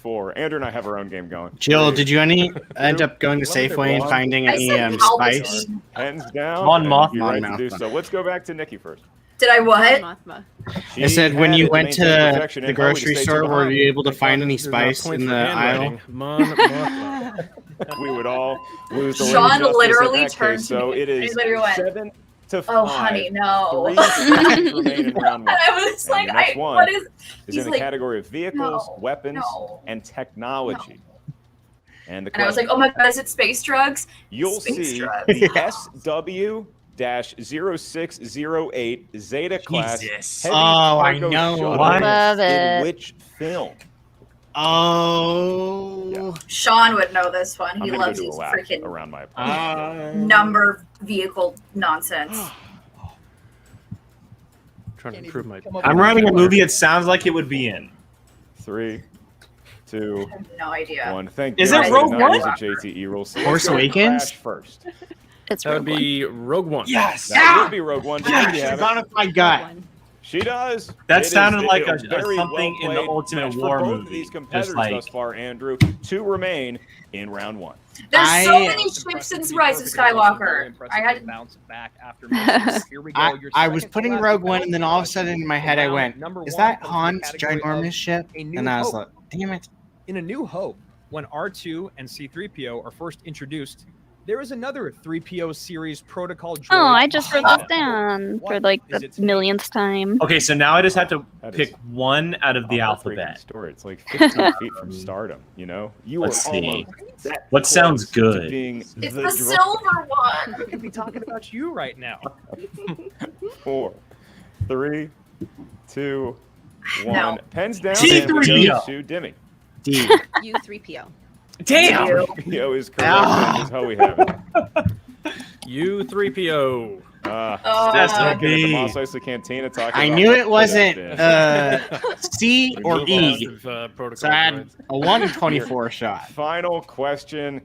4. Andrew and I have our own game going. Jill, 3, did you end up going to Let me Safeway and go on. finding I any said spice? Palpatine. Hands down. Mon and Mothma. you're right to Mon do Mothma. so. Let's go back to Nikki first. Did I what? Mothma. I said when She you had went to maintain perfection, the and Hoey to grocery stay store, to the were bottom. you able to find any There's not spice points in for the aisle? handwriting. Mon Mothma. We would all lose the Sean ring justice in literally that turned case. to So me. it is He literally went, 7-5. Oh, honey, no. 3 questions remain in round 1. And I was And like, the next one what is? is He's in the like, category of vehicles, no, weapons, no, and technology. And the And I was question, like, oh my God, is it space drugs? you'll space see drugs. the SW-0608 Zeta class Jesus. heavy Oh, I cargo know. shuttle What? Love in it. which film? Oh. Sean would know this one. I'm He gonna go loves do a these lap freaking around my opponent. number vehicle nonsense. Trying to Can't improve even my. come up I'm with writing a number. movie it sounds like it would be in. 3, 2, I have no idea. 1. Thank Is you. it I did Rogue not One? use a JTE rule. So let's Force go to Awakens? Crash first. It's That would Rogue One. be Rogue One. Yes. That would be Rogue One. Did I you should have have it? gone with my gut. One. She does. That It is sounded like a very something in the well-played Ultimate match for War both movie. of these Just competitors like- thus far, Andrew. 2 remain in round 1. There's I- so many ships in Rise of Skywalker. I had bounce back after misses. Here we go. Your I was second putting to last Rogue One, penalty and then all of a question. sudden in my head I Round went, number is one that comes from the Han's category of ginormous ship? A New And I was Hope. like, damn it. In A New Hope, when R2 and C-3PO are first introduced, there is another 3PO series protocol droid. Oh, I just wrote behind this them. down for What like is the its millionth time. Okay, so now I just have to That is pick one out of the a heartbreaking alphabet. Story. It's like 15 feet from stardom. You know, you Let's are see. almost that What sounds close to good? being it's the the droid. silver one. We could be talking about you right now. 4, 3, 2, 1. No. Pens down. T3. And we go to Dimmy. D. U3PO. Damn. Theo is correct. And is Hoey have it. U3PO. SOB. The Mos Eisley Cantina talking I about knew what it wasn't could have been. C or E. Protocol So I had points. a 1 in 24 shot. Final question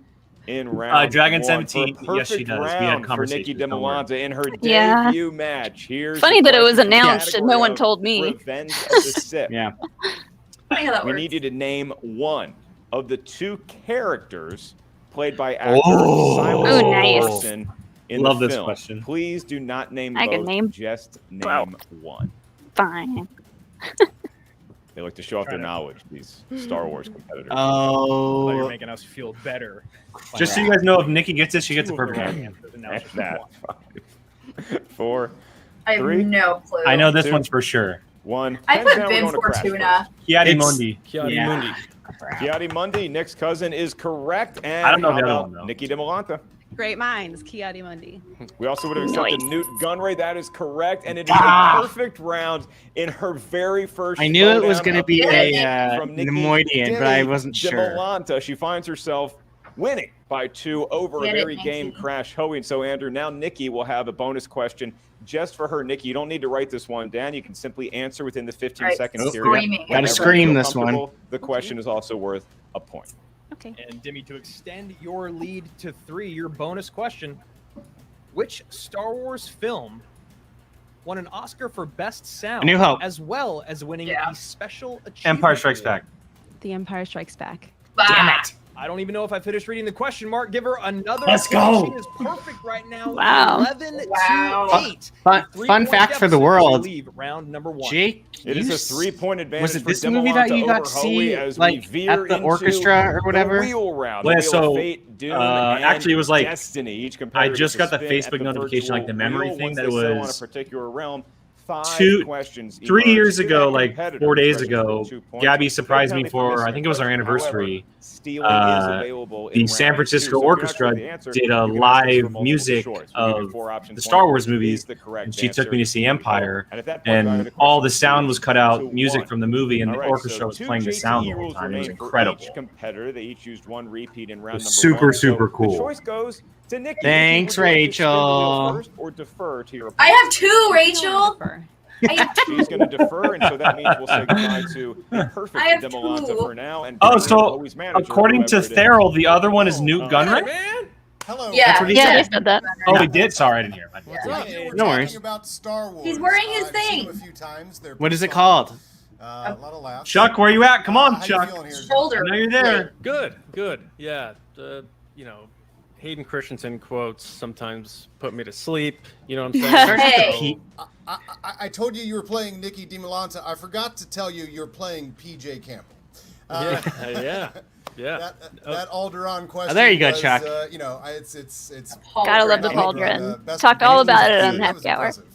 in round Dragon one. 17, For a yes, she perfect does. We had round for conversations, Nicki don't worry. Dimalanta in her Yeah. debut match. Here's Funny the that it was question for the announced and no one category told of me. Revenge of the Sith. Yeah. Funny how that We works. need you to name one of the 2 characters played by actor Oh. Silas Oh, nice. Wilson in Love the this film. question. Please do not name I can both, name- just name Wow. one. Fine. They like to show off their knowledge, these Star Wars competitors. Oh, you're Oh, making us feel better. Just so you guys know, if Nikki gets this, she gets a Two of perfect the answer. answers, and now it's just That. one. 5, 4, I have 3, no clue. I know this 2, one's for sure. 1. I Hands put down, we're Vin going to Crash Fortuna. Kiadi It's- Mundi. Kiadi Yeah. Mundi. Kiadi Mundi, Nick's cousin, is correct. And I don't know how the other about one, though. Nicki Dimalanta? Great minds, Kiadi Mundi. We also would have accepted Nice. Newt Gunray. That is correct. And it is Ah. a perfect round in her very first I knew it was Schmoedown going to be appearance a from Nicki Nemoidian, but I wasn't sure. Dimalanta. She finds herself winning by 2 over a Get it, very game Nikki. Crash Hoey. And so, Andrew, now Nikki will have a bonus question just for her. Nikki, you don't need to write this one down. You can simply answer within the 15 Right, second period. screaming. Gotta Whenever you scream feel this one. comfortable, The question is also worth a point. Okay. And Dimmy, to extend your lead to 3, your bonus question: which Star Wars film won an Oscar for Best Sound, A New Hope. as well as winning Yeah. a special achievement? Empire Strikes Back. The Empire Strikes Back. Damn it. I don't even know if I finished reading the question. Mark, give her another. Let's point. go. She is perfect right now. Wow. 11 Wow. to 8. Fun 3-point fact for the deficit as we world. leave round number 1. Jake, It you is a s- 3-point advantage. was it for this movie that you Dimalanta got over to see, Hoey as we like, veer at the into orchestra or whatever? The wheel round. Well, The Wheel so, of Fate, Dune, and actually, it was like- Destiny. Each I competitor just gets got a the spin at Facebook notification, like the virtual memory wheel. thing, Once that they it settle on a was particular realm. 5 two- questions 3 emerge. years To ago, that like competitor, 4 days stretches for ago, 2 points. Gabby surprised me Penalty for, missing I think it was our question. anniversary. However, stealing is available in The round San 2. Francisco So if you're not Orchestra sure of the answer, did a you can ask us for live multiple music choice. We'll give you of 4 options. the Star One Wars is movies, the correct and she took answer. me to see Empire, And at that point, and the all the question sound was cut out, 2-1. music from the movie, and All the right, orchestra so was 2 playing the JTE sound the whole rules time. It was remain for incredible. Each competitor, they each used 1 repeat in round number Super, 1. super So cool. The choice goes to Nikki. Thanks, Nikki, would you like to spin the wheel Rachel. first or defer to your I opponent? have 2, Rachel. Defer. I have 2. She's going to defer, and so that means we'll say goodbye to the perfect I have Dimalanta 2. for now. And Oh, bring in so Hoey's manager, according to whoever it is. Therrell, the other one is Newt Gunray? Man, Hello. Yeah, That's what he Yeah, said. they said that. Oh, he did? Sorry, I didn't hear. Yeah, up? you were No talking worries. about Star Wars. He's wearing his I've seen thing. them a few times. They're What is it pretty called? solid. A lot of laughs. Chuck, where you at? Come on, How you Chuck. feeling here, John? Shoulder. I know you're there. good, good. Yeah, you know, Hayden Christensen quotes sometimes put me to sleep. You know what I'm saying? Hey. I told you were playing Nicki Dimalanta. I forgot to tell you you're playing PJ Campbell. Yeah. That Alderaan question. there you go, was, Chuck. You know, it's Gotta love the Alderaan, Pauldron. best Talked all performance about it of on the year. Happy was Hour. impressive.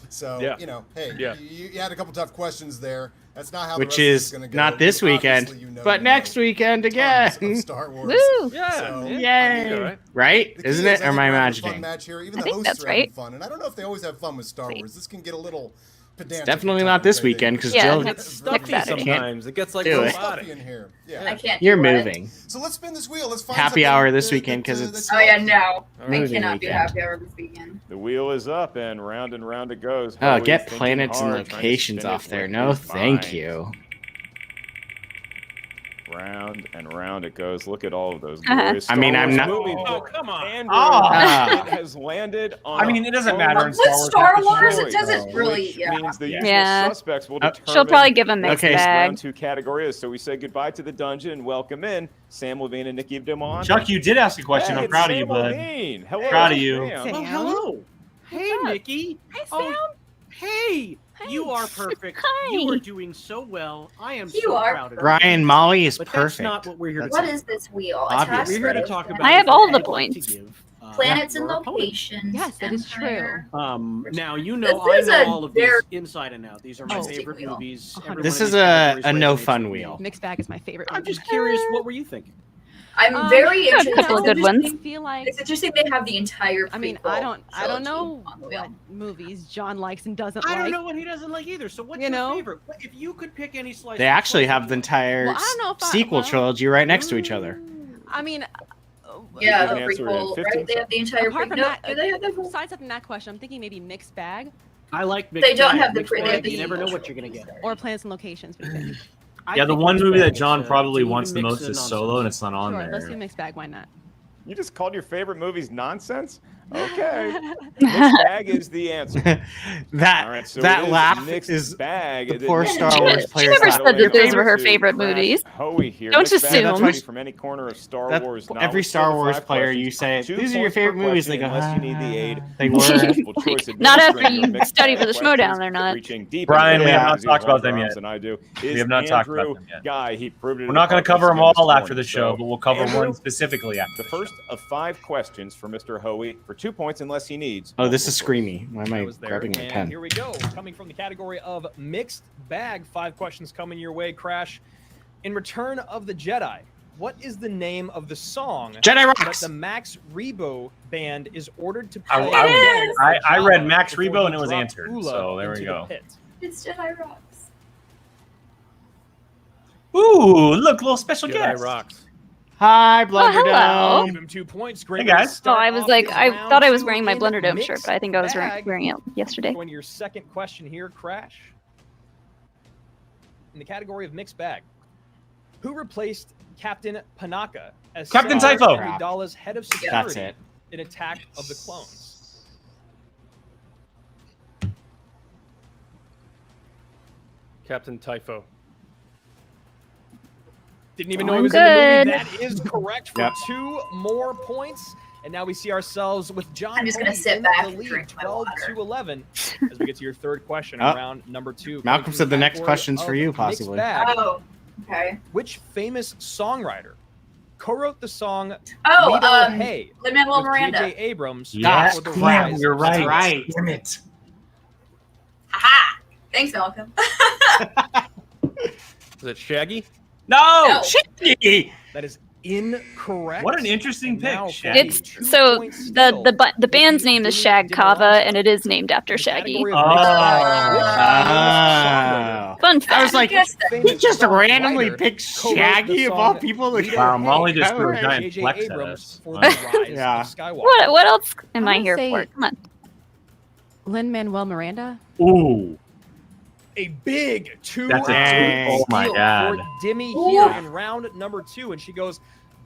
So, Yeah. you know, hey, Yeah. you had a couple tough questions there. That's not how the Which rest of this is going to go. not this You weekend, obviously, you know, but you next know weekend tons again. of Star Wars. Woo! Yeah. So, Yay! All right. Right? The key Isn't is, it? I Or am think I we're having a imagining? fun match here. Even I the think hosts that's are having right. fun, and I don't know if they always have fun with Star Wars. This can get a little pedantic. Definitely at not times, this I think. weekend because Yeah, Jill, next Stuffy Saturday. sometimes. It gets like Do it. robotic. Stuffy in here. I Yeah. can't. you're do it. moving. So let's spin this wheel. Let's find Happy something hour this that- weekend that, 'cause uh, it's- that's Oh yeah, fun. no. I Moving cannot be weekend. happy hour this weekend. The wheel is up, and round it goes. Oh, Hoey get thinking planets and hard, trying to locations spin it off there. with No, his thank mind. you. Round and round it goes. Look at all of those Uh-huh. glorious I mean, Star I'm Wars not- movies. Oh, come on. And Ah. it has landed on. I mean, it doesn't matter in With Star Wars. Star That's Wars, the it choice. doesn't really. Which Yeah. means the usual Yeah. suspects will Uh, determine She'll probably give a what mixed Okay, this bag. round 2 category is. So we say goodbye to the dungeon and welcome in Sam Levine and Nicki Dimalanta. Chuck, you did ask a question. Hey, I'm it's proud of you, Sam bud. Levine. Hello, Proud of you. Sam. Sam. Hello. Hey, What's up? Nikki. Hi, Oh, Sam. hey. Hi. You are perfect. Hi. You are doing so well. I am You so are proud of you. Ryan, Molly is But that's perfect. not what we're here to That's What talk is this wheel? Obvious. Task We're here to force? talk about. I have is all what the you'd like to points. give, Planets and your opponent. locations. Yes, that is Empire. Now you know This I is know a all of very these inside and out. These are my interesting favorite wheel. movies. Every 100%. one This of is these categories a no resonates fun with me. wheel. Mixed bag is my favorite. I'm one. just curious, what were you thinking? I'm very got a interested. couple of good ones. I feel like. It's interesting they have the entire. I mean, prequel I don't trilogy know on the wheel. what movies John likes and doesn't I like. don't know what he doesn't like either. So what's You your know? favorite? If you could pick any slice, They of actually pie have the entire Well, I don't know if I- sequel well- trilogy right next to each other. I mean, Yeah, You the can answer it in prequel, 15 right? They have the entire Apart prequel. from No, that, do they have the full? besides that, that question, I'm thinking maybe mixed bag I like mixed They don't bag. have the Mixed pre- they bag, have the- You never know what you're gonna get. or planets and locations. What do you think? Yeah, the think one mixed movie that bag, John it's probably even wants the mix most of is nonsense. Solo, and it's not on Sure, there. let's do mixed bag. Why not? You just called your favorite movies nonsense? Okay. Mixed bag is the answer. That All right, so that it is laugh mixed is bag. the poor Star She- Wars she players. never laugh. said that those were her To favorite Crash movies. Hoey here. Don't Mixed bag assume. can be from any corner of Star That- Wars. every Star Wars player, you say, "These are your favorite movies." They go, unless you need the aid. They of were. multiple choice Not after administering your you mixed study bag for the questions, Schmoedown, they're not. reaching deep Brian, into we the have not depths talked of about them Holmes yet. than I do. We Is have not talked about Andrew them yet. Guy. He proved it. We're not going to cover them all after the show, but we'll cover Andrew, one specifically after. The first of 5 questions for Mr. Hoey for 2 points unless he needs. Oh, this is screamy. Why am I That was there. grabbing my And pen? here we go. Coming from the category of mixed bag, 5 questions coming your way, Crash. In Return of the Jedi, what is the name of the song Jedi that Rocks. the Max Rebo band is ordered to play? I read Max before Rebo he and it was dropped answered. Ula So there we into the go. pit? It's Jedi Rocks. Ooh, look, little special Jedi guest. rocks. Hi, hello. Blunderdome. Give him 2 points. Great. Hey, way to guys. Oh, start I was off like, this I round thought I was 2 wearing my in Blunderdome shirt, mixed but I think I was bag. wearing it yesterday. Going to your second question here, Crash. In the category of mixed bag, who replaced Captain Panaka as Captain Senator Typho. Amidala's head of That's security it. in Attack of the Clones? Captain Typho. Didn't even know I'm it was in the movie. good. That is correct for Yep. 2 more points. And now we see ourselves with John I'm just gonna Hoey sit in back the and lead, drink my 12 water. to 11, as we get to your third question Oh. in round number 2. Malcolm Coming said from the next category question's for of you, mixed possibly. bag. Oh, okay. Which famous songwriter co-wrote the song Oh, Lido Hey Lin-Manuel with Miranda. J.J. Abrams Yeah, for the damn, rise you're of right. Star Right. Damn it. Aha! Thanks, Malcolm. Is it Shaggy? No, No. Shaggy. That is incorrect. What an interesting And now pick, for Shaggy. It's 2 so points the still, the band's name is Nicki Shag Kava, Dimalanta. and it is named after In the Shaggy. category of mixed bag, which Ah. famous Fun I was fact. like, Guess that. famous he just songwriter randomly picked co-wrote the Shaggy of all song people. Lido Wow, Molly Hey just threw a with giant J.J. flex at Abrams us. for the Wow. rise Yeah. of Skywalker. What else am I'm I gonna here say- for? Come on. Lin-Manuel Miranda. Ooh, A big 2 that's a Dang. two. Oh my steal god. for Dimmy here in round number 2, and she goes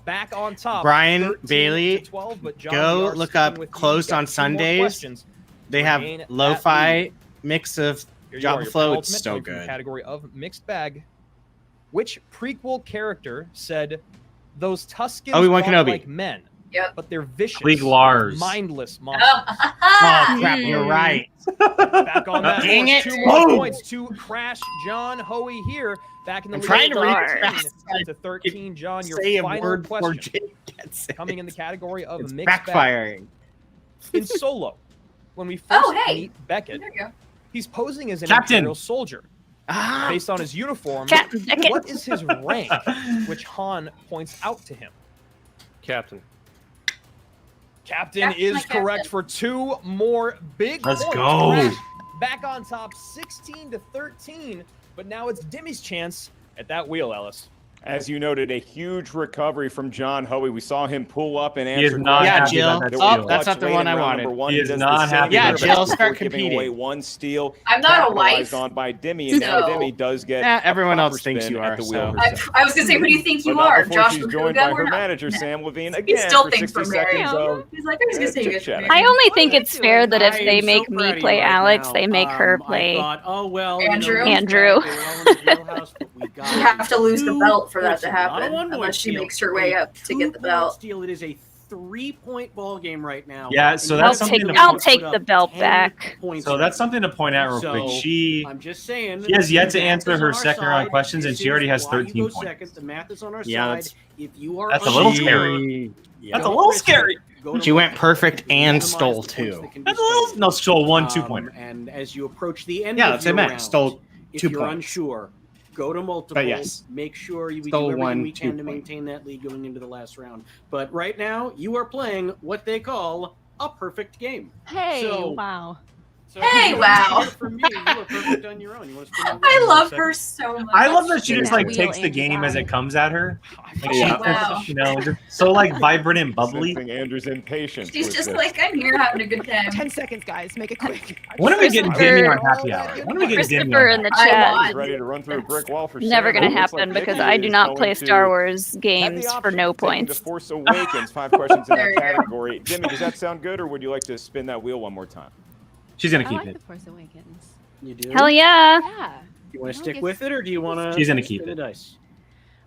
back on top. Brian 13 Bailey, to 12, but John, go we are look sticking up with you. Closed Got on 2 more Sundays. questions. They have Remain at lo-fi lead. mix of Here you Java are, your Flow. penultimate, It's so coming from the good. category of mixed bag. Which prequel character said, "Those Tuskens Obi-Wan walk Kenobi. like men, Yep. but they're vicious, Klieg Lars. mindless monsters"? Oh, Oh crap! You're right. Back on that. Dang horse. it. 2 more Oh. points to Crash John Hoey here. Back in the I'm lead. trying to read 13 fast. to 13. John, your Say a final word before question Jake gets it. coming in the category of It's mixed bag. backfiring. In Solo, when we first Oh, hey. meet Beckett, there you go. he's posing as an Captain. Imperial soldier. Ah, Based on his uniform, Captain Beckett. what is his rank, which Han points out to him? Captain. Captain Captain, is my captain. correct for 2 more big Let's points. go. Crash back on top, 16 to 13. But now it's Dimmy's chance at that wheel, Ellis. As you noted, a huge recovery from John Hoey. We saw him pull up and He is answer not Yeah, questions happy Jill. about that that steal. were Oh, that's not clutch the late one in I round wanted. number 1. He is does not the same happy Yeah, here, about but Jill, before start giving competing. away 1 steal. I'm not a capitalized wife. on by Dimmy, and now So- Dimmy does get Yeah, everyone a else proper thinks spin you at are, the wheel so- herself. I was gonna say, who do you think you But not are, before Josh she's Macuga? joined by We're her not- manager, no. Sam Levine, He again still for thinks 60 we're married. seconds of He's like, I was gonna say chit you're chat. married. I only What think are you it's fair doing? that if I they am make so me proud of play you right Alex, now. they make her I play. thought, oh well, Andrew? You know, Andrew. we're all in the jailhouse, but we got You have to lose the 2 belt for that points to steal, not a happen, 1 point unless she steal, makes her way a up to get the 2-point belt. Steal. It is a 3-point ball game right now. Yeah, And so you that's have something to to- I'll put take up the belt 10 back. points So right that's now. something to point out real quick. So, I'm just saying. She has yet to the math answer is her on our second round side. questions, and This she already is has why you 13 go points. second. The math is on our Yeah, side. that's- If you are That's a little unsure, scary. Yeah. That's a little scary. go to She went multiple. perfect You and minimize stole the points 2. that can be That's a little. stolen. No, stole 1 2-pointer. And as you approach the end Yeah, of that's your what I meant. round, Stole if 2 you're points. unsure, go to multiple. But yes. Make sure we do Stole everything 1 we can to 2 point. maintain that lead going into the last round. But right now, you are playing what they call a perfect game. Hey, So- wow. So Hey, you wow. hear from me. You look perfect on your own. You want to spin I love her so much. I love that she just Yeah. like Wheel takes the and game as die. it comes at her. Like Yeah. Wow. you know, just so like vibrant and bubbly. Sensing Andrew's impatience. She's with just this. like, I'm here having a good time. 10 seconds, guys. Make it quick. When are we getting Christopher- Dimmy on happy hour? When are we getting Dimmy Christopher on in the I chat. want- He's ready to run through a brick wall for Never Sam. gonna It looks like happen because Nikki I do is not going play to Star Wars have the games for option no of taking points. The Force Awakens, 5 questions in There that you go. category. Dimmy, does that sound good, or would you like to spin that wheel one more time? She's gonna I keep like it. The Force Awakens. You do? Hell yeah! Yeah. You want I to don't stick guess- with it, or do you want to? She's gonna keep spin it. the dice.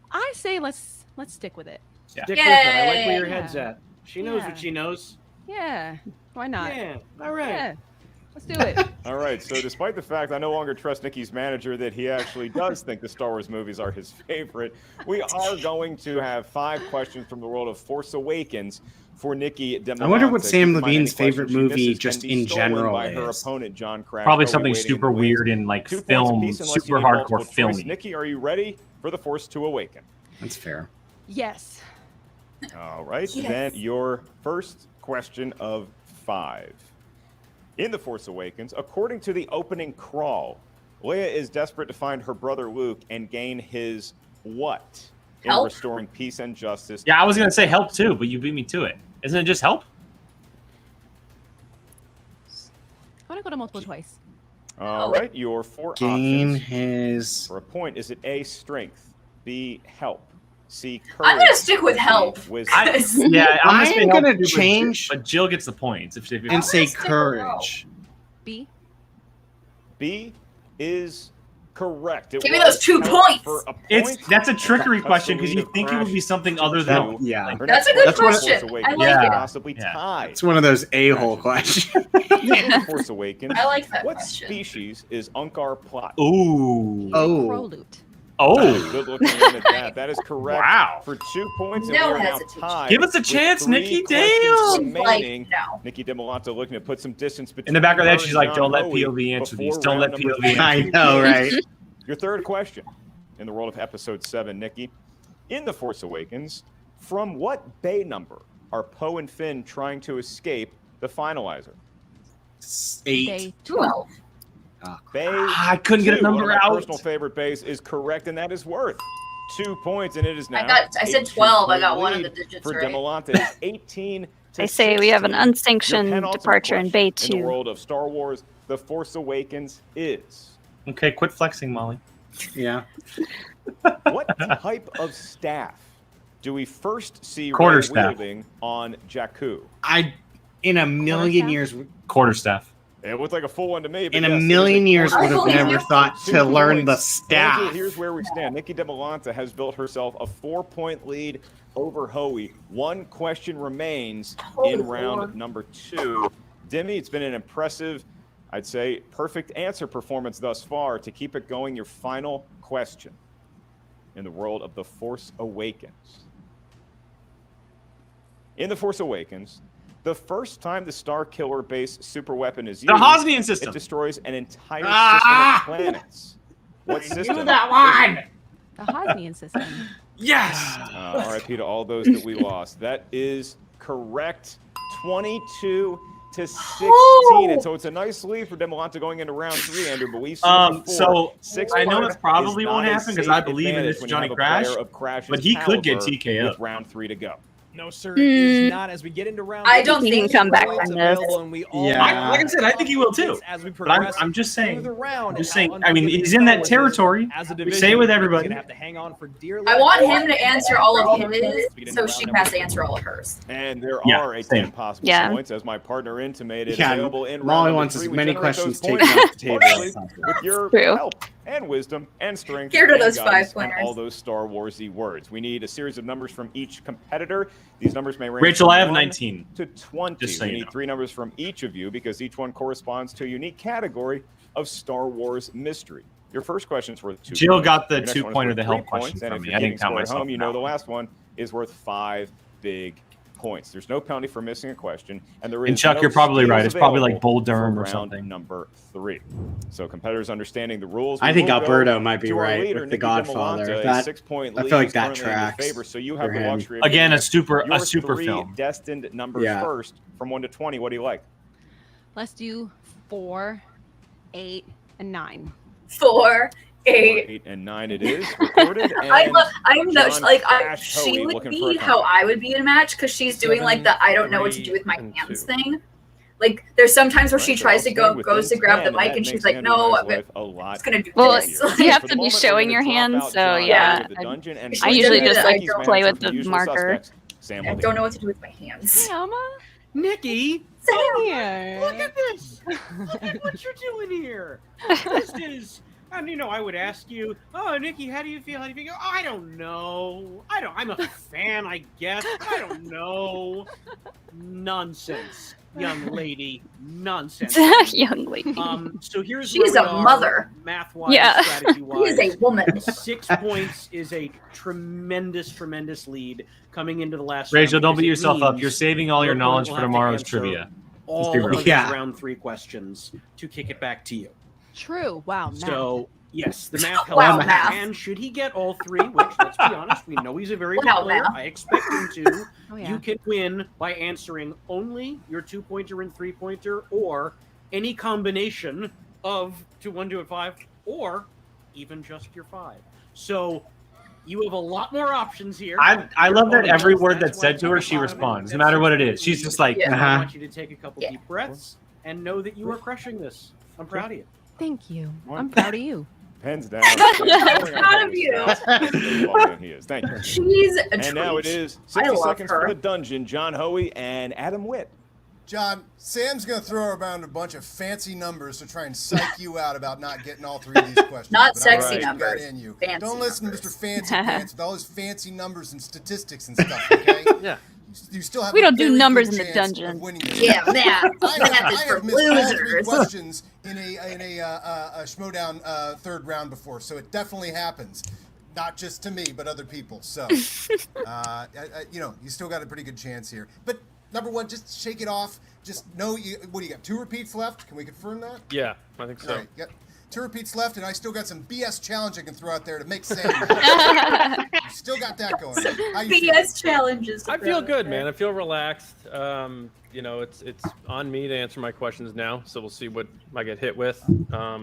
I say let's stick with it. Stick with it. I like where your Yay. head's at. She knows Yeah. what she knows. Yeah. Why not? Yeah. All right. Yeah. Let's do it. All right, so despite the fact I no longer trust Nikki's manager that he actually does think the Star Wars movies are his favorite, we are going to have 5 questions from the world of Force Awakens for Nikki Dimalanta. I wonder what Sam Keep in mind, Levine's any favorite question she movie misses just can be in stolen general by her is. opponent, John Crash. Probably Are we something waiting in super the wings? weird and like 2 points film, apiece unless super you need multiple hardcore choice. filming. Nikki, are you ready for the Force to awaken? That's fair. Yes. All right, Yes. then your first question of 5. In The Force Awakens, according to the opening crawl, Leia is desperate to find her brother Luke and gain his what in Help? restoring peace and justice. Yeah, I was gonna say help too, but you beat me to it. Isn't it just help? I want to go to multiple choice. All right, your 4 Gain options his. for a point. Is it A, strength, B, help, C, courage? I'm gonna stick with help. D, wisdom? Yeah, I'm I just am help gonna too, but change but Jill gets the points if and say stick with help. courage. B. B is correct. It Give me was those 2 help points. for a It's point. that's a trickery Cuts question the because lead you of think it would be Crash something to other 2. than Yeah. Her That's next a good question is question. Force Awakens. I like Yeah. it. Possibly Yeah. tied. It's one of those a-hole questions. In Force Awakens. I like that What question. species is Unkar Plot? ooh. Oh. Crowloot. Oh. Good looking in at that. That is correct. Wow. For 2 points, and No we are now hesitation. tied. Give us a with chance, 3 Nikki. questions Damn. remaining. Like, no. Nikki Dimalanta looking to put some distance between In the back of her that, she's and like, John "Don't let Hoey POV answer before these. Don't let round number POV 3. I know, right? Your third question in the world of Episode 7, Nikki. In The Force Awakens, from what Bay number are Poe and Finn trying to escape the Finalizer? 8. Day 12. Bay I couldn't get a 2, one of number my out. personal favorite bays is correct, and that is worth 2 points, and it is now. I said 12. I got one of the lead digits for right. Dimalanta. It's 18 to I say we have an 16. Your unsanctioned penultimate departure in Bay question in the 2. world of Star Wars, The Force Awakens is Okay, quit flexing, Molly. Yeah. what type of staff do we first see Rey Quarterstaff. wielding on Jakku? In a million years, Quarterstaff. It looked like a full one to me. But in a yes, it is million years, would have quarterstaff. never thought to 2 learn the points. staff. Nikki, here's where we stand. Nikki Dimalanta has built herself a 4-point lead over Hoey. 1 question remains in round number 2. Demi, it's been an impressive, I'd say, perfect answer performance thus far. To keep it going, your final question in the world of The Force Awakens. In The Force Awakens, the first time the Star Killer base super weapon is used, The Hosnian system. it destroys an entire Ah! system of planets. What system? that one. The Hosnian system. Yes. RIP to all those that we lost. That is correct. 22 to 16. And so it's a nice lead for Dimalanta going into round 3, Andrew. But we've seen before, So 6 I know points it probably is won't not a happen because safe I believe in advantage this when you Johnny have a Crash, player of Crash's but he could get caliber TKO'd. with round 3 to go. No, sir, it is not. As we get into round, I don't He can think come back points from this. available, and we all Yeah. know Like I said, I think he will too. As we But I'm progress just saying. through the round, I'm just and how saying. I mean, unforgiving he's in that Star Wars is territory. as a We division. say it with He's everybody. gonna have to hang on for dear I life. want him to answer all of his, so she has to answer all of hers. And there Yeah, are 10 same. possible Yeah. points, as my partner intimated. Yeah, available in round Molly number wants 3. as We many generate questions those taken points off the table. partially with your True. help and wisdom and strength. Here to and those guidance 5 and pointers. all those Star Warsy words. We need a series of numbers from each competitor. These numbers may range Rachel, from I have 1 19. to 20. Just so we you need know. 3 numbers from each of you because each one corresponds to a unique category of Star Wars mystery. Your first question is worth 2 Jill points. got the Your next one is 2-pointer, worth the 3 help question points, and from if me. you're I didn't keeping count score at myself home, you in know that the one. last one is worth 5 big points. There's no penalty for missing a question, and there is And Chuck, no you're probably right. steals It's probably like available Bull Durham for or round something. number 3. So competitors understanding the rules. I we think will go Alberto might be to our right leader, with The Nikki Godfather. Dimalanta. A That- 6-point I lead feel like is that currently in your tracks favor, so you have for the him. luxury of Again, getting a super your super 3 film. destined numbers Yeah. first from 1 to 20. What do you like? Let's do 4, 8, and 9. 4, 8. 8 and 9 it is recorded. And I am the John like crashed she Hoey would looking for a be how comeback. I would be in a match because she's doing like 7, the I don't know what to 3, do with my and hands 2. thing. Like there's sometimes where she Right, tries to they're all goes staying to grab the within 10, mic and that she's makes like, Andrew no, and I's I'm life a lot gonna do Well, this. you have For to the be moment, we're showing gonna your drop hands, out so John yeah. into the dungeon and I usually just like Nicki's play manager with from the Usual marker. Suspects, Sam I Levine. don't know what to do with my hands. Hey, Alma. Nikki, Sam, Here. look at this. Look at what you're doing here. This is. And I would ask you, oh, Nikki, how do you feel? How do you feel? Oh, I don't know. I'm a fan, I guess. I don't know. Nonsense, young lady. Nonsense. Young lady. So here's She's where we a are, mother. math-wise, Yeah. She strategy-wise. is a woman. 6 points is a tremendous lead coming into the last Rachel, round. don't beat because it yourself up. means You're saving all your opponent knowledge will for have to tomorrow's answer trivia. all be of real. these Yeah. round 3 questions to kick it back to you. True. Wow. Math. So, yes, the math helps. Wow, math. And should he get all 3, which, let's be honest, we know he's a very good Wow, player. math. I expect him to. Oh, yeah. You can win by answering only your 2-pointer and 3-pointer, or any combination of 2, 1, 2, and 5, or even just your 5. So you have a lot more options here. I love that Your every opponent word does. that's said to her, she why it's responds, no bottom matter what it and is. She's just like, Yeah. I want you to take a couple Yeah. deep breaths and know that you are crushing this. I'm proud of you. Thank you. I'm proud of you. Pens down. Proud of you. He is. Thank you. She's a And treat. now it is I 60 love seconds her. for the dungeon. John Hoey and Adam Witt. John, Sam's going to throw around a bunch of fancy numbers to try and psych you out about not getting all 3 of these questions. Not But I sexy think you got numbers. in you. Fancy Don't listen numbers. to Mr. Fancy Pants with all his fancy numbers and statistics and stuff, okay? Yeah. You still have We a don't do very numbers good in the chance of dungeon. winning this. Yeah, math. I Math is for have missed all 3 losers. questions in a Schmoedown third round before, so it definitely happens. Not just to me, but other people. So, you still got a pretty good chance here. But number one, just shake it off. Just know what do you got? 2 repeats left? Can we confirm that? Yeah, I think so. All right, got 2 repeats left, and I still got some BS challenge I can throw out there to make Sam. You still got that going. How you feeling? BS challenges. I feel good, man. I feel relaxed. It's on me to answer my questions now, so we'll see what I get hit with. I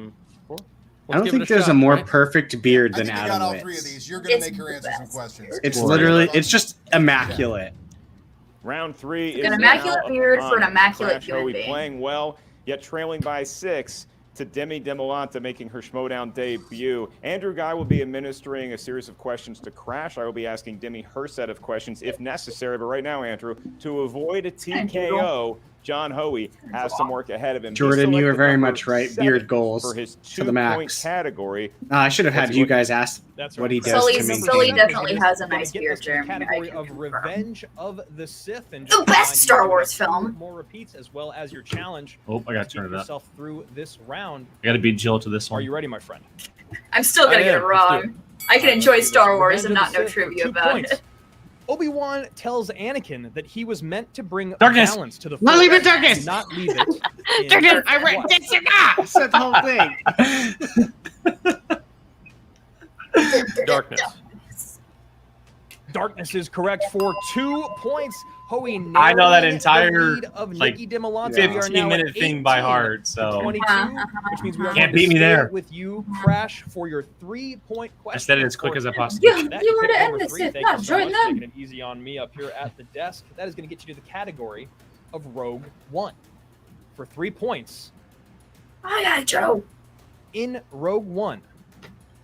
don't think there's a more perfect beard I than think you got Adam all Witt. 3 of these. You're going to It's make her the answer some best. questions. It's Or- literally, it's just immaculate. Round 3 is An immaculate now beard for an upon us. immaculate Crash human Hoey being. playing well, yet trailing by 6 to Nicki Dimalanta making her Schmoedown debut. Andrew Guy will be administering a series of questions to Crash. I will be asking Demi her set of questions if necessary. But right now, Andrew, to avoid a TKO, John Hoey has some work ahead of him. He Jordan, you were selected very number much right. 7 Beard goals for his to the 2-point max. category. I should have had you guys ask That's what he right. does Sully- to maintain. Sully it. definitely has a Gonna nice get beard, us to the Jeremy. category I can of confirm. Revenge of the Sith, and The just best remind you Star to Wars get 2 film. More repeats as well as your challenge. oh, I got to to turn get it up. yourself through this round. I got to beat Jill to this Are one. you ready, my friend? I'm still gonna I get it am. Let's do wrong. I can enjoy Star Wars and Revenge of not the know Sith for trivia 2 about points. it. Obi-Wan tells Anakin that he was meant to bring Darkness. balance to the Not Force, leave it, darkness. not leave it. in Darkness. I read what? this said the whole thing. Darkness. Darkness is correct for 2 points. Hoey I know that narrowing the entire, lead of like, Nicki Dimalanta. We are now at 15-minute thing by 18 heart, to so 22, which means we are Can't going beat to me stay there. with you, Crash, for your 3-point question. I said it as quick as I for possibly Yeah, could. that. you were Pick to end number this 3. if Thank not you so join much. them. Taking it easy on me up here at the desk. That is going to get you to the category of Rogue One. For 3 points, Aye, aye, Joe. in Rogue One,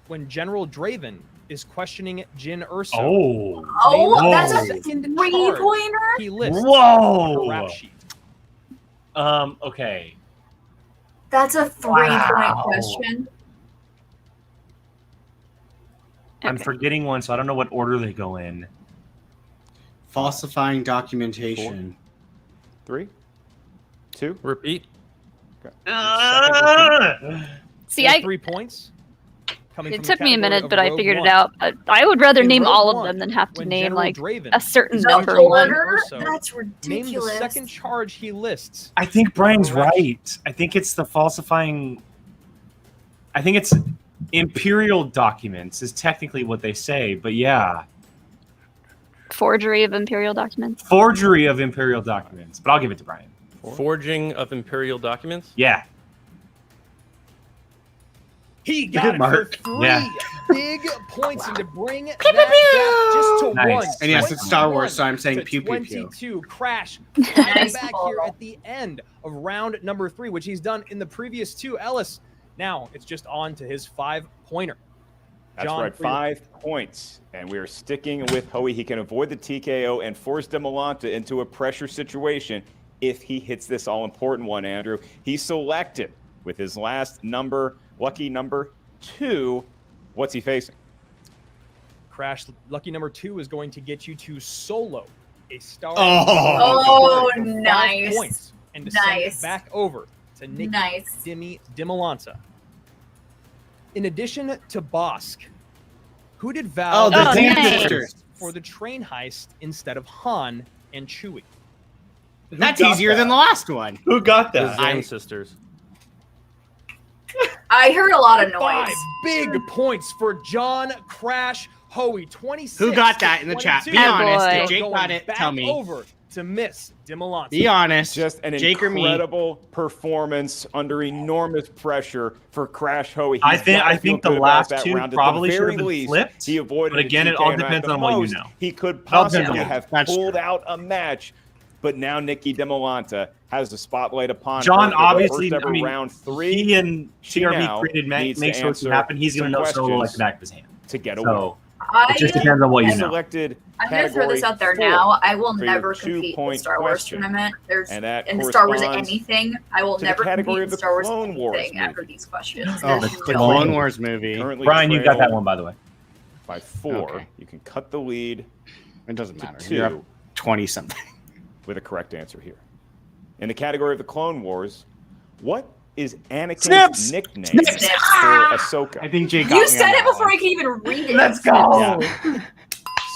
when General Draven is questioning Jyn Erso, Oh. Oh, name that's the a second charge three-pointer? he lists Whoa. on the rap sheet. Okay. That's a 3-point Wow. question. I'm Okay. forgetting one, so I don't know what order they go in. Falsifying documentation. 3, 2. Repeat. See, For I 3 points. Coming it from took the me a category minute, of but I Rogue figured One. it out. I would rather In name Rogue all of One, them than have to when name General like Draven a certain The number Jyn one. order? Erso, That's name the ridiculous. second charge he lists. I think Brian's Correct. right. I think it's the falsifying. I think it's imperial documents is technically what they say, but yeah, Forgery of imperial documents. forgery of imperial documents. But I'll give it to Brian. Forging of imperial documents. Yeah, He got it for Mark. 3 Yeah. big points, and to bring that gap just to Nice. 1. And yes, it's Star Wars, so I'm saying to pew pew pew. 22. Crash Nice back ball. here at the end of round number 3, which he's done in the previous 2. Ellis, now it's just on to his 5-pointer. That's John, right, for your- 5 points. And we are sticking with Hoey. He can avoid the TKO and force Dimalanta into a pressure situation if he hits this all-important one, Andrew. He selected with his last number, lucky number 2. What's he facing? Crash, lucky number 2 is going to get you to solo a star. Oh, for 5 nice. points, and to send Nice. it back over to Nicki Nice. Dimalanta. In addition to Bosk, who did Val Oh, the Dam choose sisters. for the train heist instead of Han and Chewie? That's easier than the last one. Who got The that? Zam sisters. I heard a lot of noise. 5 big points for John Crash Hoey. 26. Who got that in the chat? 22. Be honest. boy. If Jake Going got it, back tell me. over to Miss Dimalanta. Be honest. Just an Jake or me? incredible performance under enormous pressure for Crash Hoey. I He's think- gotta I feel think the good about last that 2 round. At the probably should very have been least, flipped, He avoided but again, a it all TKO, and at depends the on what you most, know. He could all depends possibly on have That's pulled true. out a match, but now Nicki Dimalanta has the spotlight upon John, her. For the obviously, first ever I mean, round 3 he and She TRB now created needs make to sure it can answer happen. He's going to some know solo like questions the back of his hand. to get a So I, it just depends on what win. you know. Selected I'm going to throw this category out there 4 now. I will for your never compete in the 2-point Star Wars question. tournament. There's And that in the Star Wars corresponds anything. I will to the never compete category in of the Star Wars Clone Wars anything after movie. these questions. Oh, There's the no Clone way. Wars movie. Currently Brian, you got that trailed one, by the way. by 4. Okay. You can cut the lead It doesn't to matter. 2 You're up 20 something. with a correct answer here. In the category of the Clone Wars, what is Anakin's Snips! nickname Snips! for Ahsoka? I think Jake got You me said on it that before one. I can even read it. Let's go. Yeah.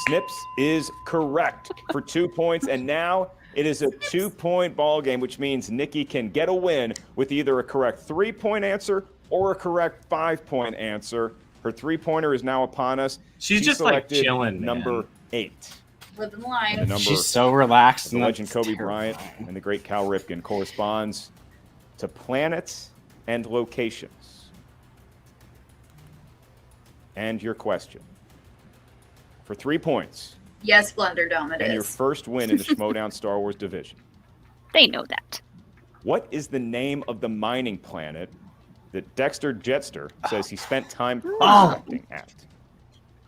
Snips is correct for 2 points, and now it is a 2-point ball game, which means Nicki can get a win with either a correct 3-point answer or a correct 5-point answer. Her 3-pointer is now upon us. She's She just, like, selected chilling, man. number 8. Living And the life. number She's so relaxed. the and legend that's Kobe terrifying. Bryant and the great Cal Ripken corresponds to planets and locations. And your question. For 3 points Yes, Blunderdome it and your is. first win in the Schmoedown Star Wars division. They know that. What is the name of the mining planet that Dexter Jetster says he spent time prospecting at?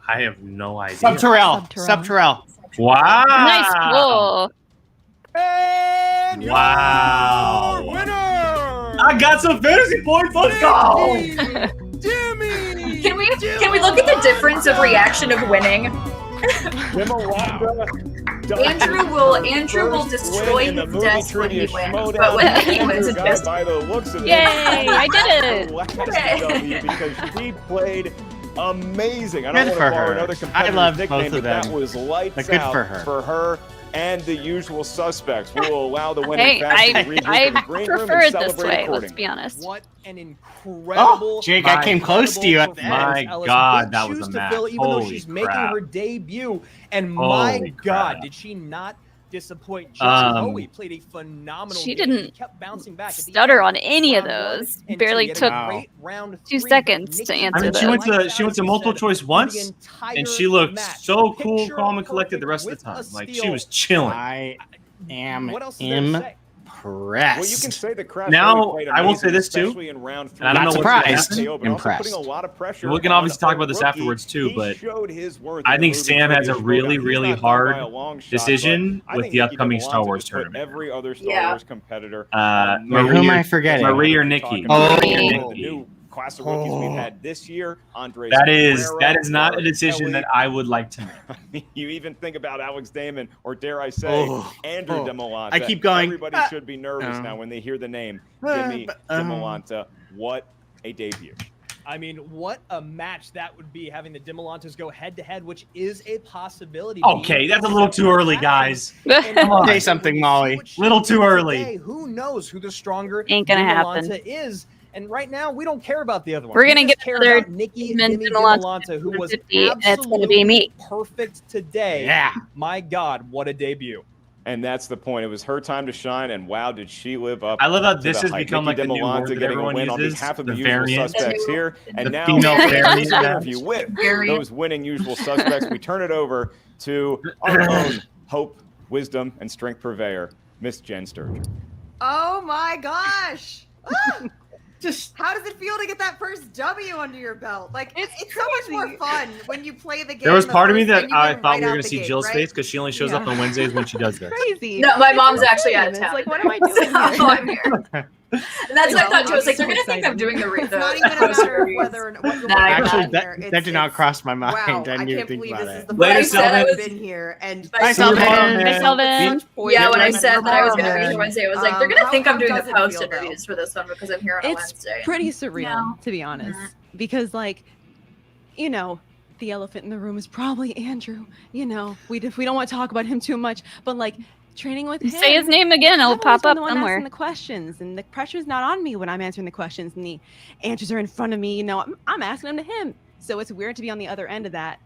I have no idea. Subterrell. Subterrell. Subterrell. Wow. Nice pull. And your Wow. winner! I got some fantasy points. Let's go. Jimmy! Can we look at the difference of reaction of winning? Andrew will destroy his desk when he wins, but when he wins, it just by the looks of Yay, I did it. it. Because she played amazing. I Good don't for want to borrow her. another I competitor's love nickname, both of but that them. was lights But good out for her. and the usual suspects. We will allow the winning Hey, fast to regroup in the I green room prefer and it this celebrate way, accordingly. let's be honest. What an incredible. Oh, Jake, I came close to you at the end. My Ellis, God, big that was shoes a to match. fill, even though Holy she's making crap. her debut. And my Holy God, crap. did she not disappoint? John Hoey played a phenomenal She game. He didn't kept bouncing back. At the stutter end, on any of round one those. until Barely he had a took great round 2 3. seconds to Nicki answer I mean, she those. went to multiple choice once, and she looked match. so cool, Picture calm, and collected the rest of the perfect time. Like with a she steal. was chilling. I am What else is there to say? impressed. Well, you can say that Crash Now, Hoey played I will say amazing, this, too, especially in round 3. and I don't Not know what's gonna surprised. happen. but also Impressed. putting a lot of pressure We can on obviously talk a about this rookie. afterwards, too, He but showed his worth I in think the movie Sam has a British really, Schmoedown. He's really not done by hard a long shot, decision but I with think the Nicki upcoming Dimalanta Star Wars just put tournament. Every other Star Yeah. Wars competitor. Who am I forgetting? Marie or Nikki? Oh. The new class of rookies we've had this year. Andres That is Pereira, not a Mark decision Kelly. that I would like to make. You even think about Alex Damon, or dare I say, Andrew Oh. Dimalanta. I keep going. Everybody should be nervous now when they hear the name Jimmy Dimalanta. What a debut! I mean, what a match that would be, having the Dimalantas go head-to-head, which is a possibility. Okay, that's a little too early, guys. Come on. Say something, Molly. Little too early. Today, who knows who the stronger Ain't gonna happen. Dimalanta is? And right now, we don't care about the other one. We're gonna We get just care another about Nicki Demon Dimalanta, who was 50, and it's gonna be me. perfect today. Yeah. My God, what a debut! And that's the point. It was her time to shine, and wow, did she live up. I love how to this the has hype. become Nicki like the new Dimalanta word that getting a everyone win on uses, behalf of the the usual variant. suspects here. And The now female variant. interview with those winning usual suspects. We turn it over to our own hope, wisdom, and strength purveyor, Miss Jen Sturgeon. Oh my gosh! Just how does it feel to get that first W under your belt? Like it's so much more fun when you play the game. There was part of me that I win thought right we were out going to the see gate, Jill's right? face because she only shows up on Wednesdays when she does this. Crazy. No, my mom's actually out of town. It's like, what am I doing here? Oh, I'm here. And that's what I thought too. I was like, they're gonna think I'm doing the It's not even a matter of whether or not what you're Actually, here. that did not cross my mind. Wow, I didn't I even can't think believe about this is it. the Later, first time Selvin. I've been here. And Bye, Selvin. Hi, Selvin. Yeah, when I said that I was gonna be tomorrow. here Wednesday, I was like, they're gonna think I'm doing how the does it post feel, though? interviews for this one because I'm here on a It's Wednesday. pretty surreal, No. to be honest, because like, you know, the elephant in the room is probably Andrew. You know, we don't want to talk about him too much, but like training with him. Say his name again, it'll I've always pop been up the one somewhere. asking the questions, and the pressure's not on me when I'm answering the questions, and the answers are in front of me. You know, I'm asking them to him, so it's weird to be on the other end of that.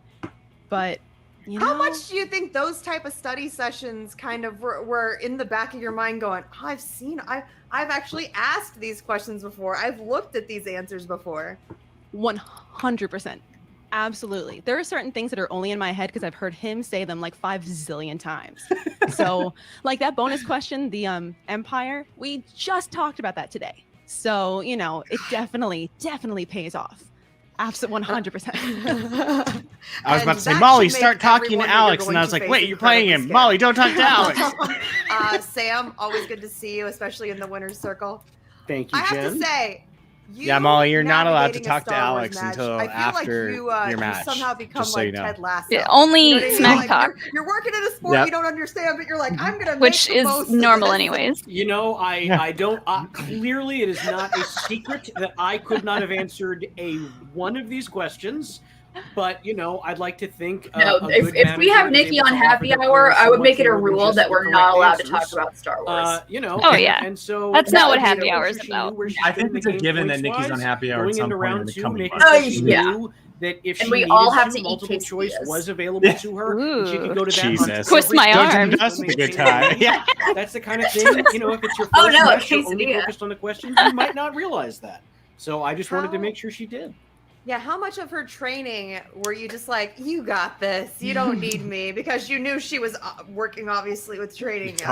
But you know, How much do you think those type of study sessions kind of were in the back of your mind going, oh, I've actually asked these questions before. I've looked at these answers before. 100%. Absolutely. There are certain things that are only in my head because I've heard him say them like 5 zillion times. So like that bonus question, the Empire, we just talked about that today. So, you know, it definitely pays off. Absolutely 100%. I was about to say, Molly, start talking to Alex. And I was like, wait, you're playing him. Molly, don't talk to Alex. Sam, always good to see you, especially in the winner's circle. Thank you, I have Jen. to say, Yeah, Molly, you're not allowed to navigating a talk to Star Wars Alex match, until I feel after like your match. You somehow become just so like you know. Ted Lasso. Yeah, only You know what I mean? smack Like, talk. You're working in a sport Yep. you don't understand, but you're like, I'm gonna Which make the is most of normal this. anyways. You know, I don't. Clearly, it is not a secret that I could not have answered one of these questions. But you know, I'd like to think. No, a if good we manager have is Nikki able on to happy offer their hour, players I so would much make it a more than rule just that the we're correct not allowed to answers. talk about Star Wars. You know. Oh, yeah. And so That's not what that happy would be hour is she about. knew where she I stood in think it's the a game given that Nikki's on points-wise. happy hour at Going some into point in round the two, coming Nikki months. Oh, said she yeah. knew that if And she we needed all have to eat multiple choice quesadillas. was available to her, and she could go to that. Jesus. Twist my Don't arm. do us a good time. Yeah. That's the kind of thing, you know, if it's your first Oh, no, a match, you're only quesadilla. focused on the questions, you might not realize that. So I just wanted to make sure she did. Yeah, how much of her training were you just like, you got this, you don't need me, because you knew she was working obviously with training the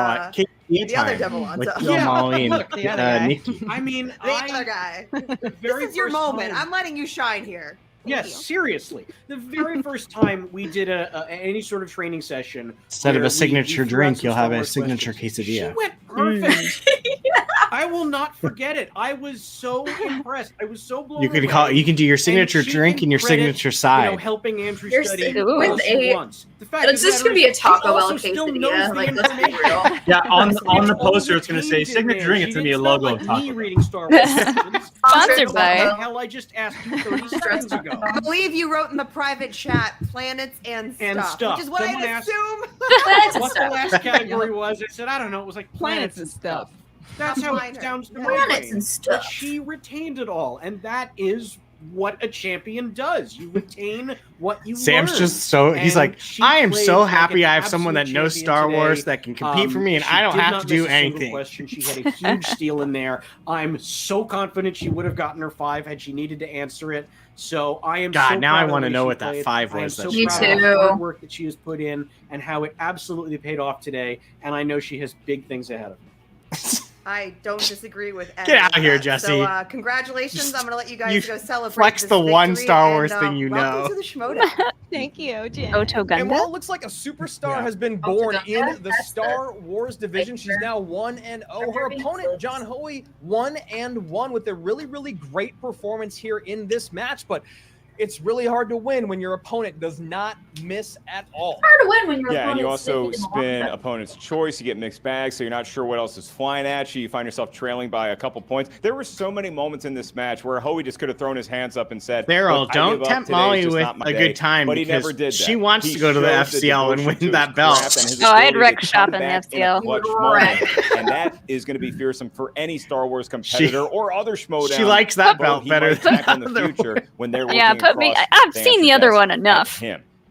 other Dimalanta. with Jill, Molly, and look, the other guy. Nikki. I mean, The other guy. the very This is your first moment. time- I'm letting you shine here. Yes, seriously. The very first time we did any sort of training session, Instead of where a signature we threw drink, out some you'll have Star a Wars signature questions, quesadilla. She went perfect. I will not forget it. I was so impressed. I was so blown You can away. you can do your signature And she drink can and your credit, signature You side. know, helping Andrew You're study with all she a- wants. The fact It's of the just gonna matter be a is, she Taco Bell also still knows quesadilla. the Like, let's be information. real. Yeah, on the It's poster, it's going to say overtained in signature there. drink. She It's going to be a didn't logo spell of like me Taco. reading Star Wars. questions. Sponsored What by. the hell I just asked you 30 seconds ago. I believe you wrote in the private chat planets and stuff, which is what Someone I asked- assume. Planets and What the stuff. last category was, I said, I don't know. It was like Planets and stuff. That's how Minor. it sounds to my Planets brain. and But stuff. she retained it all, and that is what a champion does. You retain what you Sam's learn. just so he's And like, she I am played so like happy an I have someone that absolute knows champion Star Wars today. that can compete for me, and She I don't did have not to do miss a single anything. question. She had a huge steal in there. I'm so confident she would have gotten her 5 had she needed to answer it. So I am. God, so now I proud of the wanna way know she what that played. 5 I am was so that she proud got. of the Me hard too. work that she has put in and how it absolutely paid off today. And I know she has big things ahead of her. I don't disagree with any Get out of of here, that. Jesse. So congratulations. I'm going to let you guys You go celebrate flex this the one victory, Star and, Wars thing you welcome know. to the Schmoedown. Thank you, Jen. Oto And while Gunda. it looks like a superstar Yeah. has been born Gunda, in the that's Star Wars division, she's now 1-0. Her opponent, John Hoey, 1-1 with a really, really great performance here in this match. But it's really hard to win when your opponent does not miss at all. Hard to win when you're. Yeah, and you also spin opponent's choice. You get mixed bags, so you're not sure what else is flying at you. You find yourself trailing by a couple points. There were so many moments in this match where Hoey just could have thrown his hands up and said, Daryl, "Look, I don't give up. tempt Today's Molly just with not my a day." good time But he because never did that. she wants He to go to the showed FCL and devotion win to that his belt. craft and his Oh, I'd ability wreck to shop come in the back in a FCL. clutch moment. And that is going to be fearsome for any Star Wars competitor or other Schmoedown. She likes that opponent belt he better might than tackle in the the other future when they're looking Yeah, put me. across I've the seen answer the other desk one at enough. him.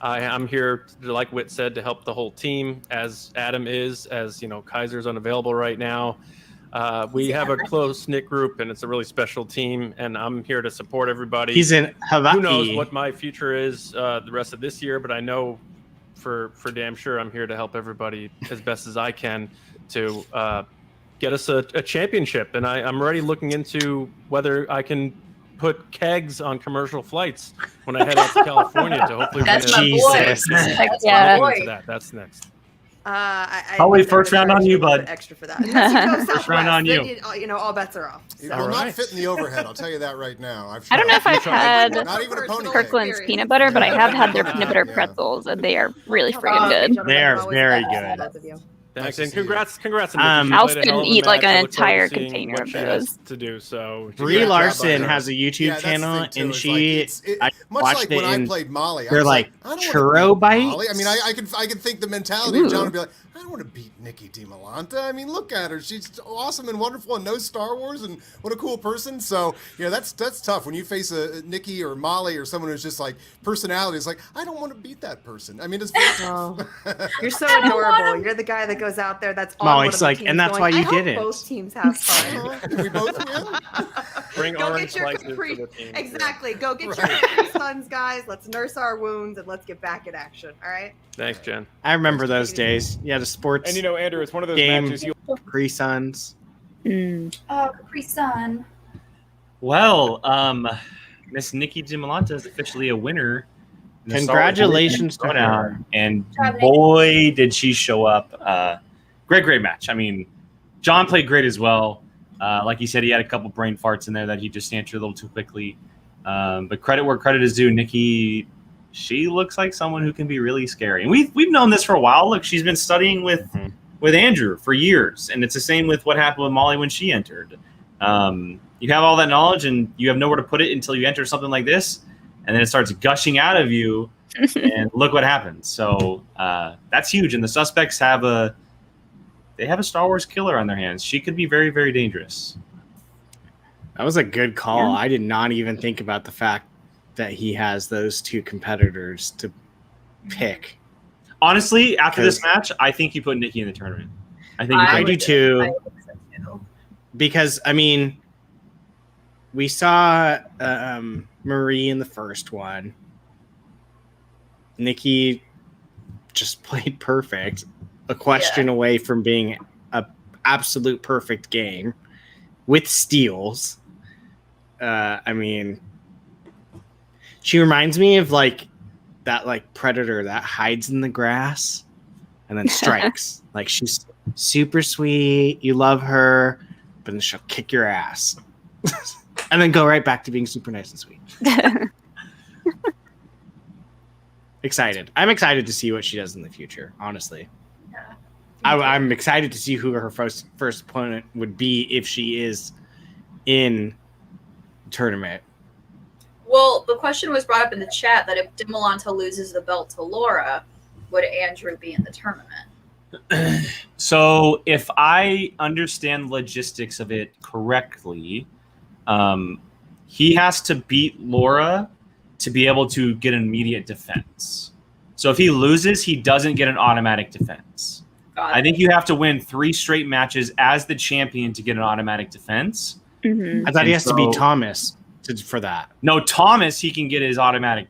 I'm here, like Whit said, to help the whole team, as Adam is, as Kaiser's unavailable right now. We have a close-knit group, and it's a really special team, and I'm here to support everybody. He's in Hawaii. Who knows what my future is the rest of this year, but I know for damn sure. I'm here to help everybody as best as I can to get us a championship. And I'm already looking into whether I can put kegs on commercial flights when I head out to California to hopefully That's win my boy. That's Yeah. I'm looking into that. That's next. Hoey, first round on you, bud. Extra for that. Unless you go First Southwest, round on then you. all bets are off. It So. will not right. fit in the overhead. I'll tell you that right now. I don't know if I've had not even a pony Kirkland's peanut butter, but I have had their peanut butter Yeah. pretzels, and they are really friggin' good. They are very good. Thanks, and congrats on Nikki. She I'll played a sit hell and of a eat like match. an I look forward to entire seeing container what of she has those. to do. So Brie Yeah, Larson yeah, has a YouTube Yeah, that's the channel, thing, too, and is she like, I much watched like it when I in. played Molly, I They're was like I don't wanna churro beat bites. Molly. I mean, I could think the mentality of John would be like, I don't want to beat Nicki Dimalanta. I mean, look at her; she's awesome and wonderful, and knows Star Wars, and what a cool person. So, that's tough when you face a Nicki or Molly or someone who's just like personality. It's like, I don't want to beat that person. I mean, it's very tough. You're so adorable. You're the guy that goes out there. That's on Molly's one of the like, teams and that's going, why you I hope didn't. both teams have fun. Can we both win? bring Go orange get your slices Capri. for the team. Exactly. Go get your Right. Capri Suns, guys. Let's nurse our wounds and let's get back in action. All right. Thanks, Jen. I remember those days. Yeah, the sports And Andrew, it's one of those game, matches you Capri Suns. Mm. Oh, Capri Sun. Well, Miss Nicki Dimalanta is officially a winner. in the Star Wars Congratulations to Schmoedown, her. And boy, did she show up. Great match. I mean, John played great as well. Like he said, he had a couple brain farts in there that he just answered a little too quickly. But credit where credit is due. Nicki, she looks like someone who can be really scary. And we've known this for a while. Look, she's been studying with Andrew for years. And it's the same with what happened with Molly when she entered. You have all that knowledge and you have nowhere to put it until you enter something like this. And then it starts gushing out of you. And look what happens. So that's huge. And the suspects have a Star Wars killer on their hands. She could be very, very dangerous. That was a good call. I did not even think about the fact that he has those two competitors to pick. Honestly, after this match, I think you put Nicki in the tournament. I do too. Because, I mean, we saw Marie in the first one. Nicki just played perfect. A question away from being an absolute perfect game with steals. I mean, she reminds me of that predator that hides in the grass and then strikes. Like, she's super sweet. You love her, but then she'll kick your ass and then go right back to being super nice and sweet. Excited. I'm excited to see what she does in the future, honestly. I'm excited to see who her first opponent would be if she is in the tournament. Well, the question was brought up in the chat that if Dimalanta loses the belt to Laura, would Andrew be in the tournament? So if I understand the logistics of it correctly, he has to beat Laura to be able to get an immediate defense. So if he loses, he doesn't get an automatic defense. I think you have to win 3 straight matches as the champion to get an automatic defense. Mm-hmm. I thought he has to be Thomas for that. No, Thomas, he can get his automatic.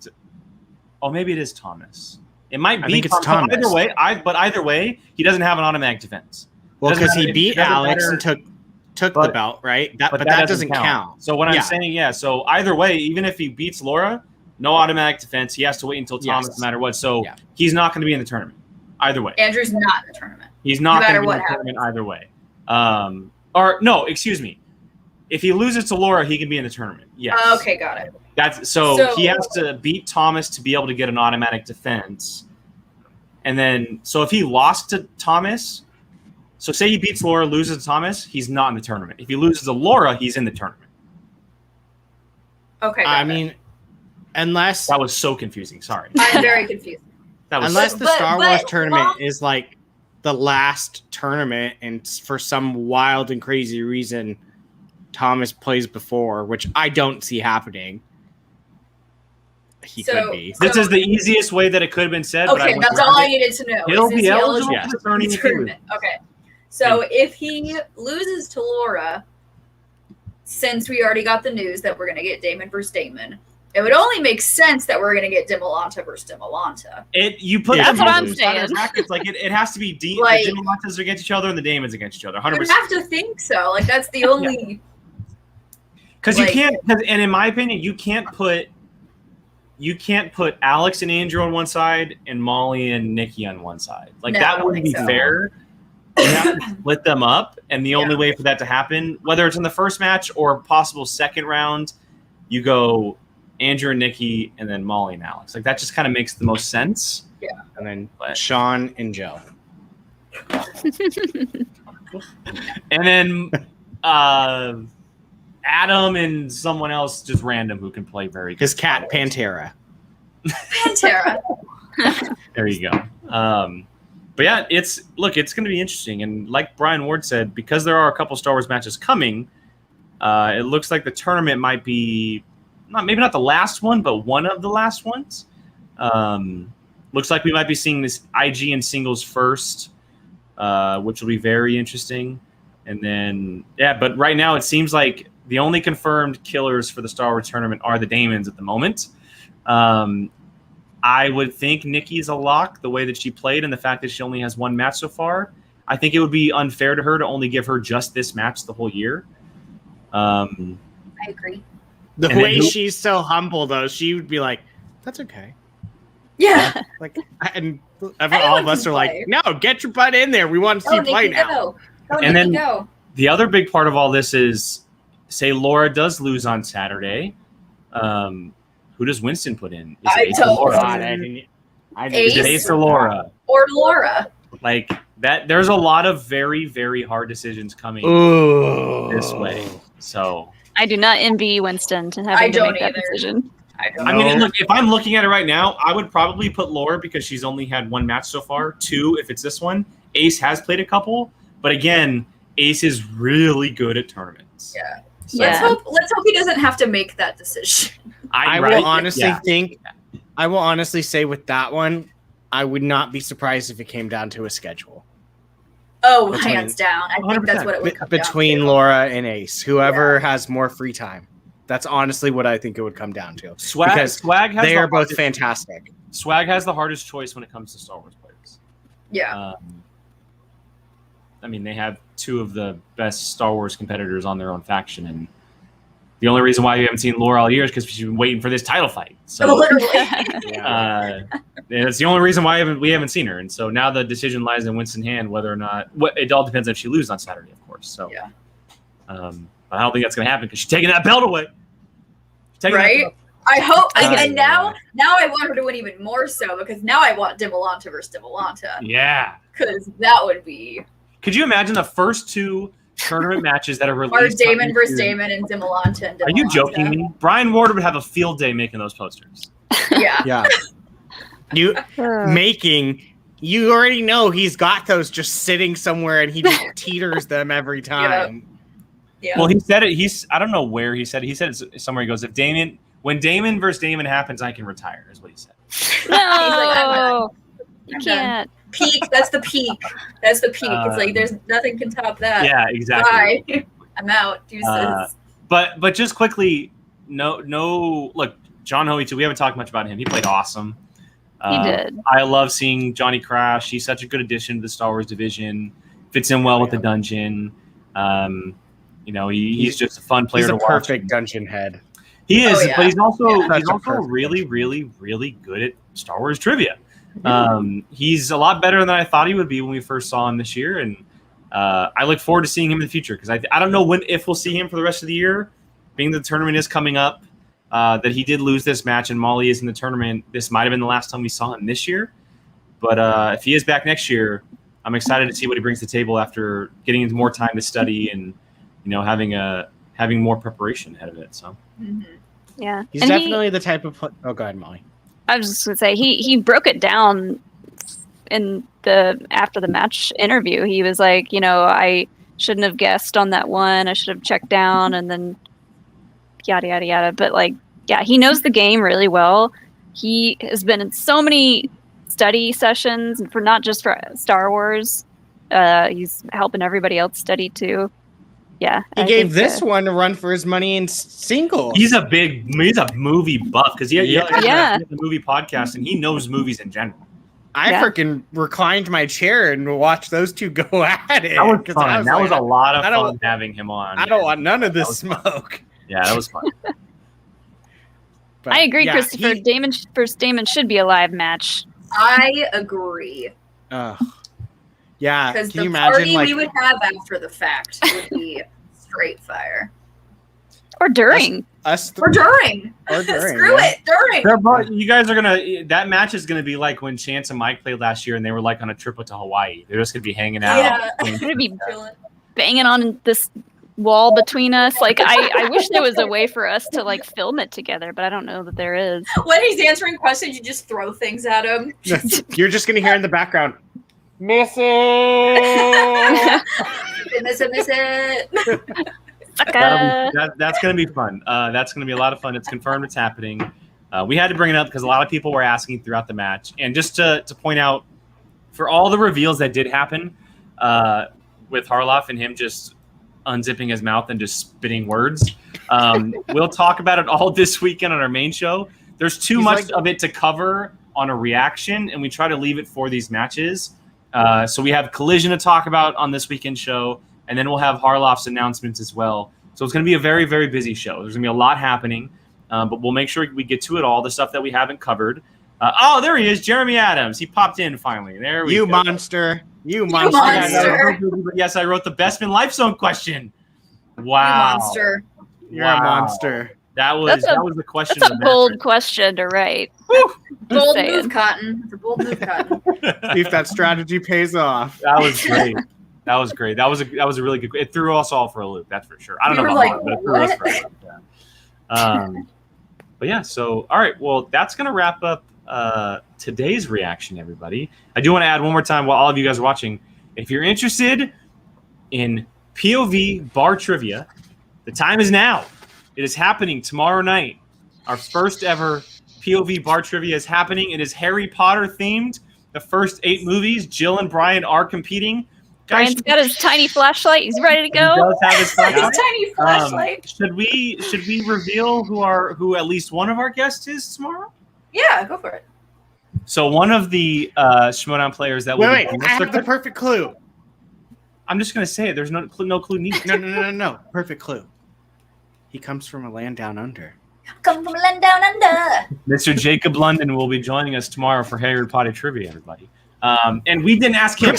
Oh, maybe it is Thomas. It might be. I think it's Thomas. Either way, he doesn't have an automatic defense. Well, because he beat Alex and took the belt, right? But that doesn't count. So what I'm saying, so either way, even if he beats Laura, no automatic defense. He has to wait until Thomas, no matter what. So he's not going to be in the tournament. Either way. Andrew's not in the tournament. He's not no going to be in the tournament either way. Or no, excuse me. If he loses to Laura, he can be in the tournament. Yes. Okay, got it. That's so he has to beat Thomas to be able to get an automatic defense. And then so if he lost to Thomas, so say he beats Laura, loses to Thomas, he's not in the tournament. If he loses to Laura, he's in the tournament. Okay. I mean, unless that was so confusing. Sorry. I'm very confused. Unless the Star Wars tournament is like the last tournament, and for some wild and crazy reason, Thomas plays before, which I don't see happening. He could be. This is the easiest way that it could have been said. Okay, that's all I needed to know. He'll be eligible for the tournament. Okay. So if he loses to Laura, since we already got the news that we're going to get Damon versus Damon, It would only make sense that we're gonna get Dimalanta versus Dimalanta. You put That's them what on I'm the side of saying. the brackets, like it has to be Like- the Dimalantas against each other and the Damons against each other. 100%. You'd have to think so. Like that's the only. Because you can't, and in my opinion, you can't put Alex and Andrew on one side and Molly and Nikki on one side. Like No, I that don't wouldn't be think so. fair. You have to split them up, and the only way for that to happen, whether it's in the first match or possible second round, you go Andrew and Nikki, and then Molly and Alex. Like that just kind of makes the most sense. Yeah. And then Sean and Joe. And then Adam and someone else just random who can play very good. His cat Pantera. Pantera. There you go. But yeah, it's going to be interesting. And like Brian Ward said, because there are a couple Star Wars matches coming, it looks like the tournament might be maybe not the last one, but one of the last ones. Looks like we might be seeing this IG and singles first, which will be very interesting. And then, but right now it seems like the only confirmed killers for the Star Wars tournament are the Damons at the moment. I would think Nikki's a lock the way that she played and the fact that she only has one match so far. I think it would be unfair to her to only give her just this match the whole year. I agree. The way she's so humble, though, she would be like, "That's okay." Yeah. Like, and all of us are like, "No, get your butt in there. We want to see you play now." And then the other big part of all this is, say Laura does lose on Saturday. Who does Winston put in? Is it Ace or Laura? Is it Ace or Laura? Or Laura. Like that, there's a lot of very, very hard decisions coming this way. So I do not envy Winston to having to make that decision. I mean, look, if I'm looking at it right now, I would probably put Laura because she's only had one match so far. 2, if it's this one. Ace has played a couple, but again, Ace is really good at tournaments. Yeah. So, Let's hope he doesn't have to make that decision. I will honestly say with that one, I would not be surprised if it came down to a schedule. Oh, hands down. I think that's what it would come between down to. Laura and Ace, whoever has more free time. That's honestly what I think it would come down to. Swag has they are both fantastic. Swag has the hardest choice when it comes to Star Wars players. Yeah. I mean, they have 2 of the best Star Wars competitors on their own faction, and the only reason why you haven't seen Laura all year is because she's been waiting for this title fight. So literally, it's the only reason why we haven't seen her. And so now the decision lies in Winston's hand whether or not. It all depends if she loses on Saturday, of course. So yeah. But I don't think that's going to happen because she's taking that belt away. Right? I hope. And now I want her to win even more so because now I want Dimalanta versus Dimalanta. Yeah. Because that would be. Could you imagine the first 2 tournament matches that are released? Or Damon versus Damon and Dimalanta and Dimalanta. Are you joking me? Brian Ward would have a field day making those posters. Yeah. Yeah. You already know he's got those just sitting somewhere and he just teeters them every time. Yeah. Well, he said it. I don't know where he said it. He said it somewhere. He goes, when Damon versus Damon happens, I can retire, is what he said. No, you can't. Peak. That's the peak. It's like there's nothing can top that. Yeah, exactly. Bye. I'm out. Deuces. But just quickly, no. Look, John Hoey too. We haven't talked much about him. He played awesome. He did. I love seeing Johnny Crash. He's such a good addition to the Star Wars division. Fits in well with the dungeon. He's just a fun player to watch. He's a perfect dungeon head. He is, yeah. but he's also perfect really, really, really good at Star Wars trivia. He's a lot better than I thought he would be when we first saw him this year, and I look forward to seeing him in the future because I don't know if we'll see him for the rest of the year. Being the tournament is coming up, that he did lose this match and Molly is in the tournament. This might have been the last time we saw him this year, but if he is back next year, I'm excited to see what he brings to the table after getting into more time to study and having more preparation ahead of it. So. Mm-hmm. Yeah, he's definitely the type of. Oh, go ahead, Molly. I was just gonna say he broke it down in after the match interview. He was like, I shouldn't have guessed on that one. I should have checked down and then yada yada yada. But he knows the game really well. He has been in so many study sessions not just for Star Wars. He's helping everybody else study too. Yeah. He I gave think, this one a run for his money in single. He's a movie buff because he Yeah. has the movie podcast and he knows movies in general. I freaking reclined my chair and watched those two go at it. That was 'cause fun. I was That was like, a lot of I don't- fun having him on. I don't want none of this smoke. Yeah, that was fun. But, I agree, yeah, Christopher. Damon versus Damon should be a live match. I agree. Yeah. Because Can the you imagine, party like, we would have after the fact would be straight fire. Or during. us Or during. Or during, Screw yeah. it, during. You guys are gonna. That match is gonna be like when Chance and Mike played last year, and they were like on a trip to Hawaii. They're just gonna be hanging out. Yeah. I'm gonna be banging on this wall between us. Like I wish there was a way for us to like film it together, but I don't know that there is. When he's answering questions, you just throw things at him. You're just gonna hear in the background, miss it. Miss it. That's gonna be fun. That's gonna be a lot of fun. It's confirmed. It's happening. We had to bring it up because a lot of people were asking throughout the match, and just to point out, for all the reveals that did happen, with Harloff and him just unzipping his mouth and just spitting words, we'll talk about it all this weekend on our main show. There's too much of it to cover on a reaction, and we try to leave it for these matches. So we have Collision to talk about on this weekend show, and then we'll have Harloff's announcements as well. So it's going to be a very, very busy show. There's going to be a lot happening, but we'll make sure we get to it all, the stuff that we haven't covered. Oh, there he is, Jeremy Adams. He popped in finally. There we go. Monster. You monster. Yes, I wrote the Best in Life Zone question. Wow. You monster. You're a monster. That was the question. That's a bold question to write. Bold saying. move, Cotton. It's a bold move, Cotton. See if that strategy pays off. That was great. That was great. That was a really good. It threw us all for a loop. That's for sure. I don't know about that, but it threw us for a loop. Yeah. But yeah. So all right. Well, that's gonna wrap up today's reaction, everybody. I do want to add one more time while all of you guys are watching. If you're interested in POV bar trivia, the time is now. It is happening tomorrow night. Our first ever POV bar trivia is happening. It is Harry Potter themed. The first 8 movies, Jill and Brian are competing. Brian's got his tiny flashlight. He's ready to go. He does have his flashlight. Tiny flashlight. Should we reveal who at least one of our guests is tomorrow? Yeah, go for it. So one of the Schmoedown players that will Wait, I have the perfect clue. I'm just gonna say it. There's no clue needed. No. Perfect clue. He comes from a land down under. Come from a land down under. Mr. Jacob London will be joining us tomorrow for Harry Potter trivia, everybody. And we didn't ask him.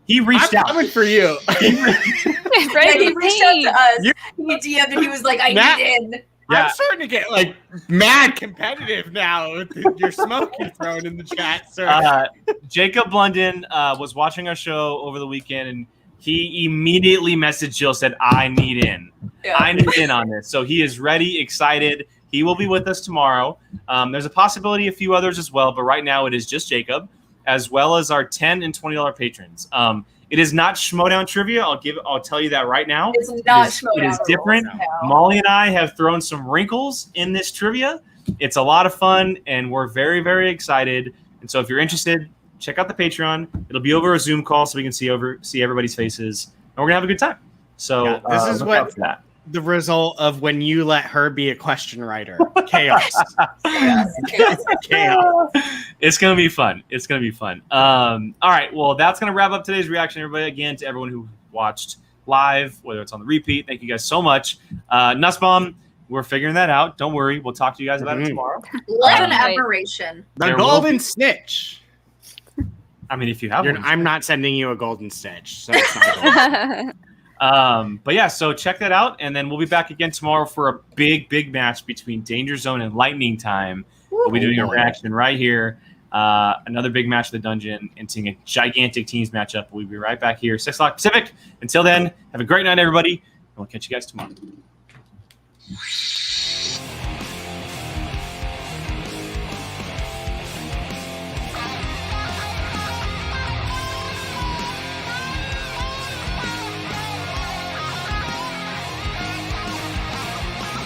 He reached out. I'm coming for you. He reached out to us. He DM'd and he was like, I need in. Yeah. I'm starting to get like mad competitive now with your smoke you're throwing in the chat, sir. Jacob London was watching our show over the weekend, and he immediately messaged Jill, said, I need in. Yeah. I need in on this. So he is ready, excited. He will be with us tomorrow. There's a possibility a few others as well, but right now it is just Jacob, as well as our $10 and $20 patrons. It is not Schmoedown trivia. I'll tell you that right now. It's not Schmoedown. It is different. Molly and I have thrown some wrinkles in this trivia. It's a lot of fun, and we're very, very excited. And so if you're interested, check out the Patreon. It'll be over a Zoom call so we can see everybody's faces, and we're gonna have a good time. So Yeah, this is look what out for that. The result of when you let her be a question writer. Chaos. Chaos. It's gonna be fun. It's gonna be fun. All right. Well, that's gonna wrap up today's reaction, everybody. Again, to everyone who watched live, whether it's on the repeat, thank you guys so much. Nussbaum, we're figuring that out. Don't worry. We'll talk to you guys about it tomorrow. What an aberration. The golden snitch. I mean, if you have one. I'm not sending you a golden snitch. So it's not golden. But yeah, so check that out, and then we'll be back again tomorrow for a big match between Danger Zone and Lightning Time. We'll be doing a reaction right here. Another big match of the dungeon, and seeing a gigantic teams matchup. We'll be right back here, 6 o'clock Pacific. Until then, have a great night, everybody, and we'll catch you guys tomorrow.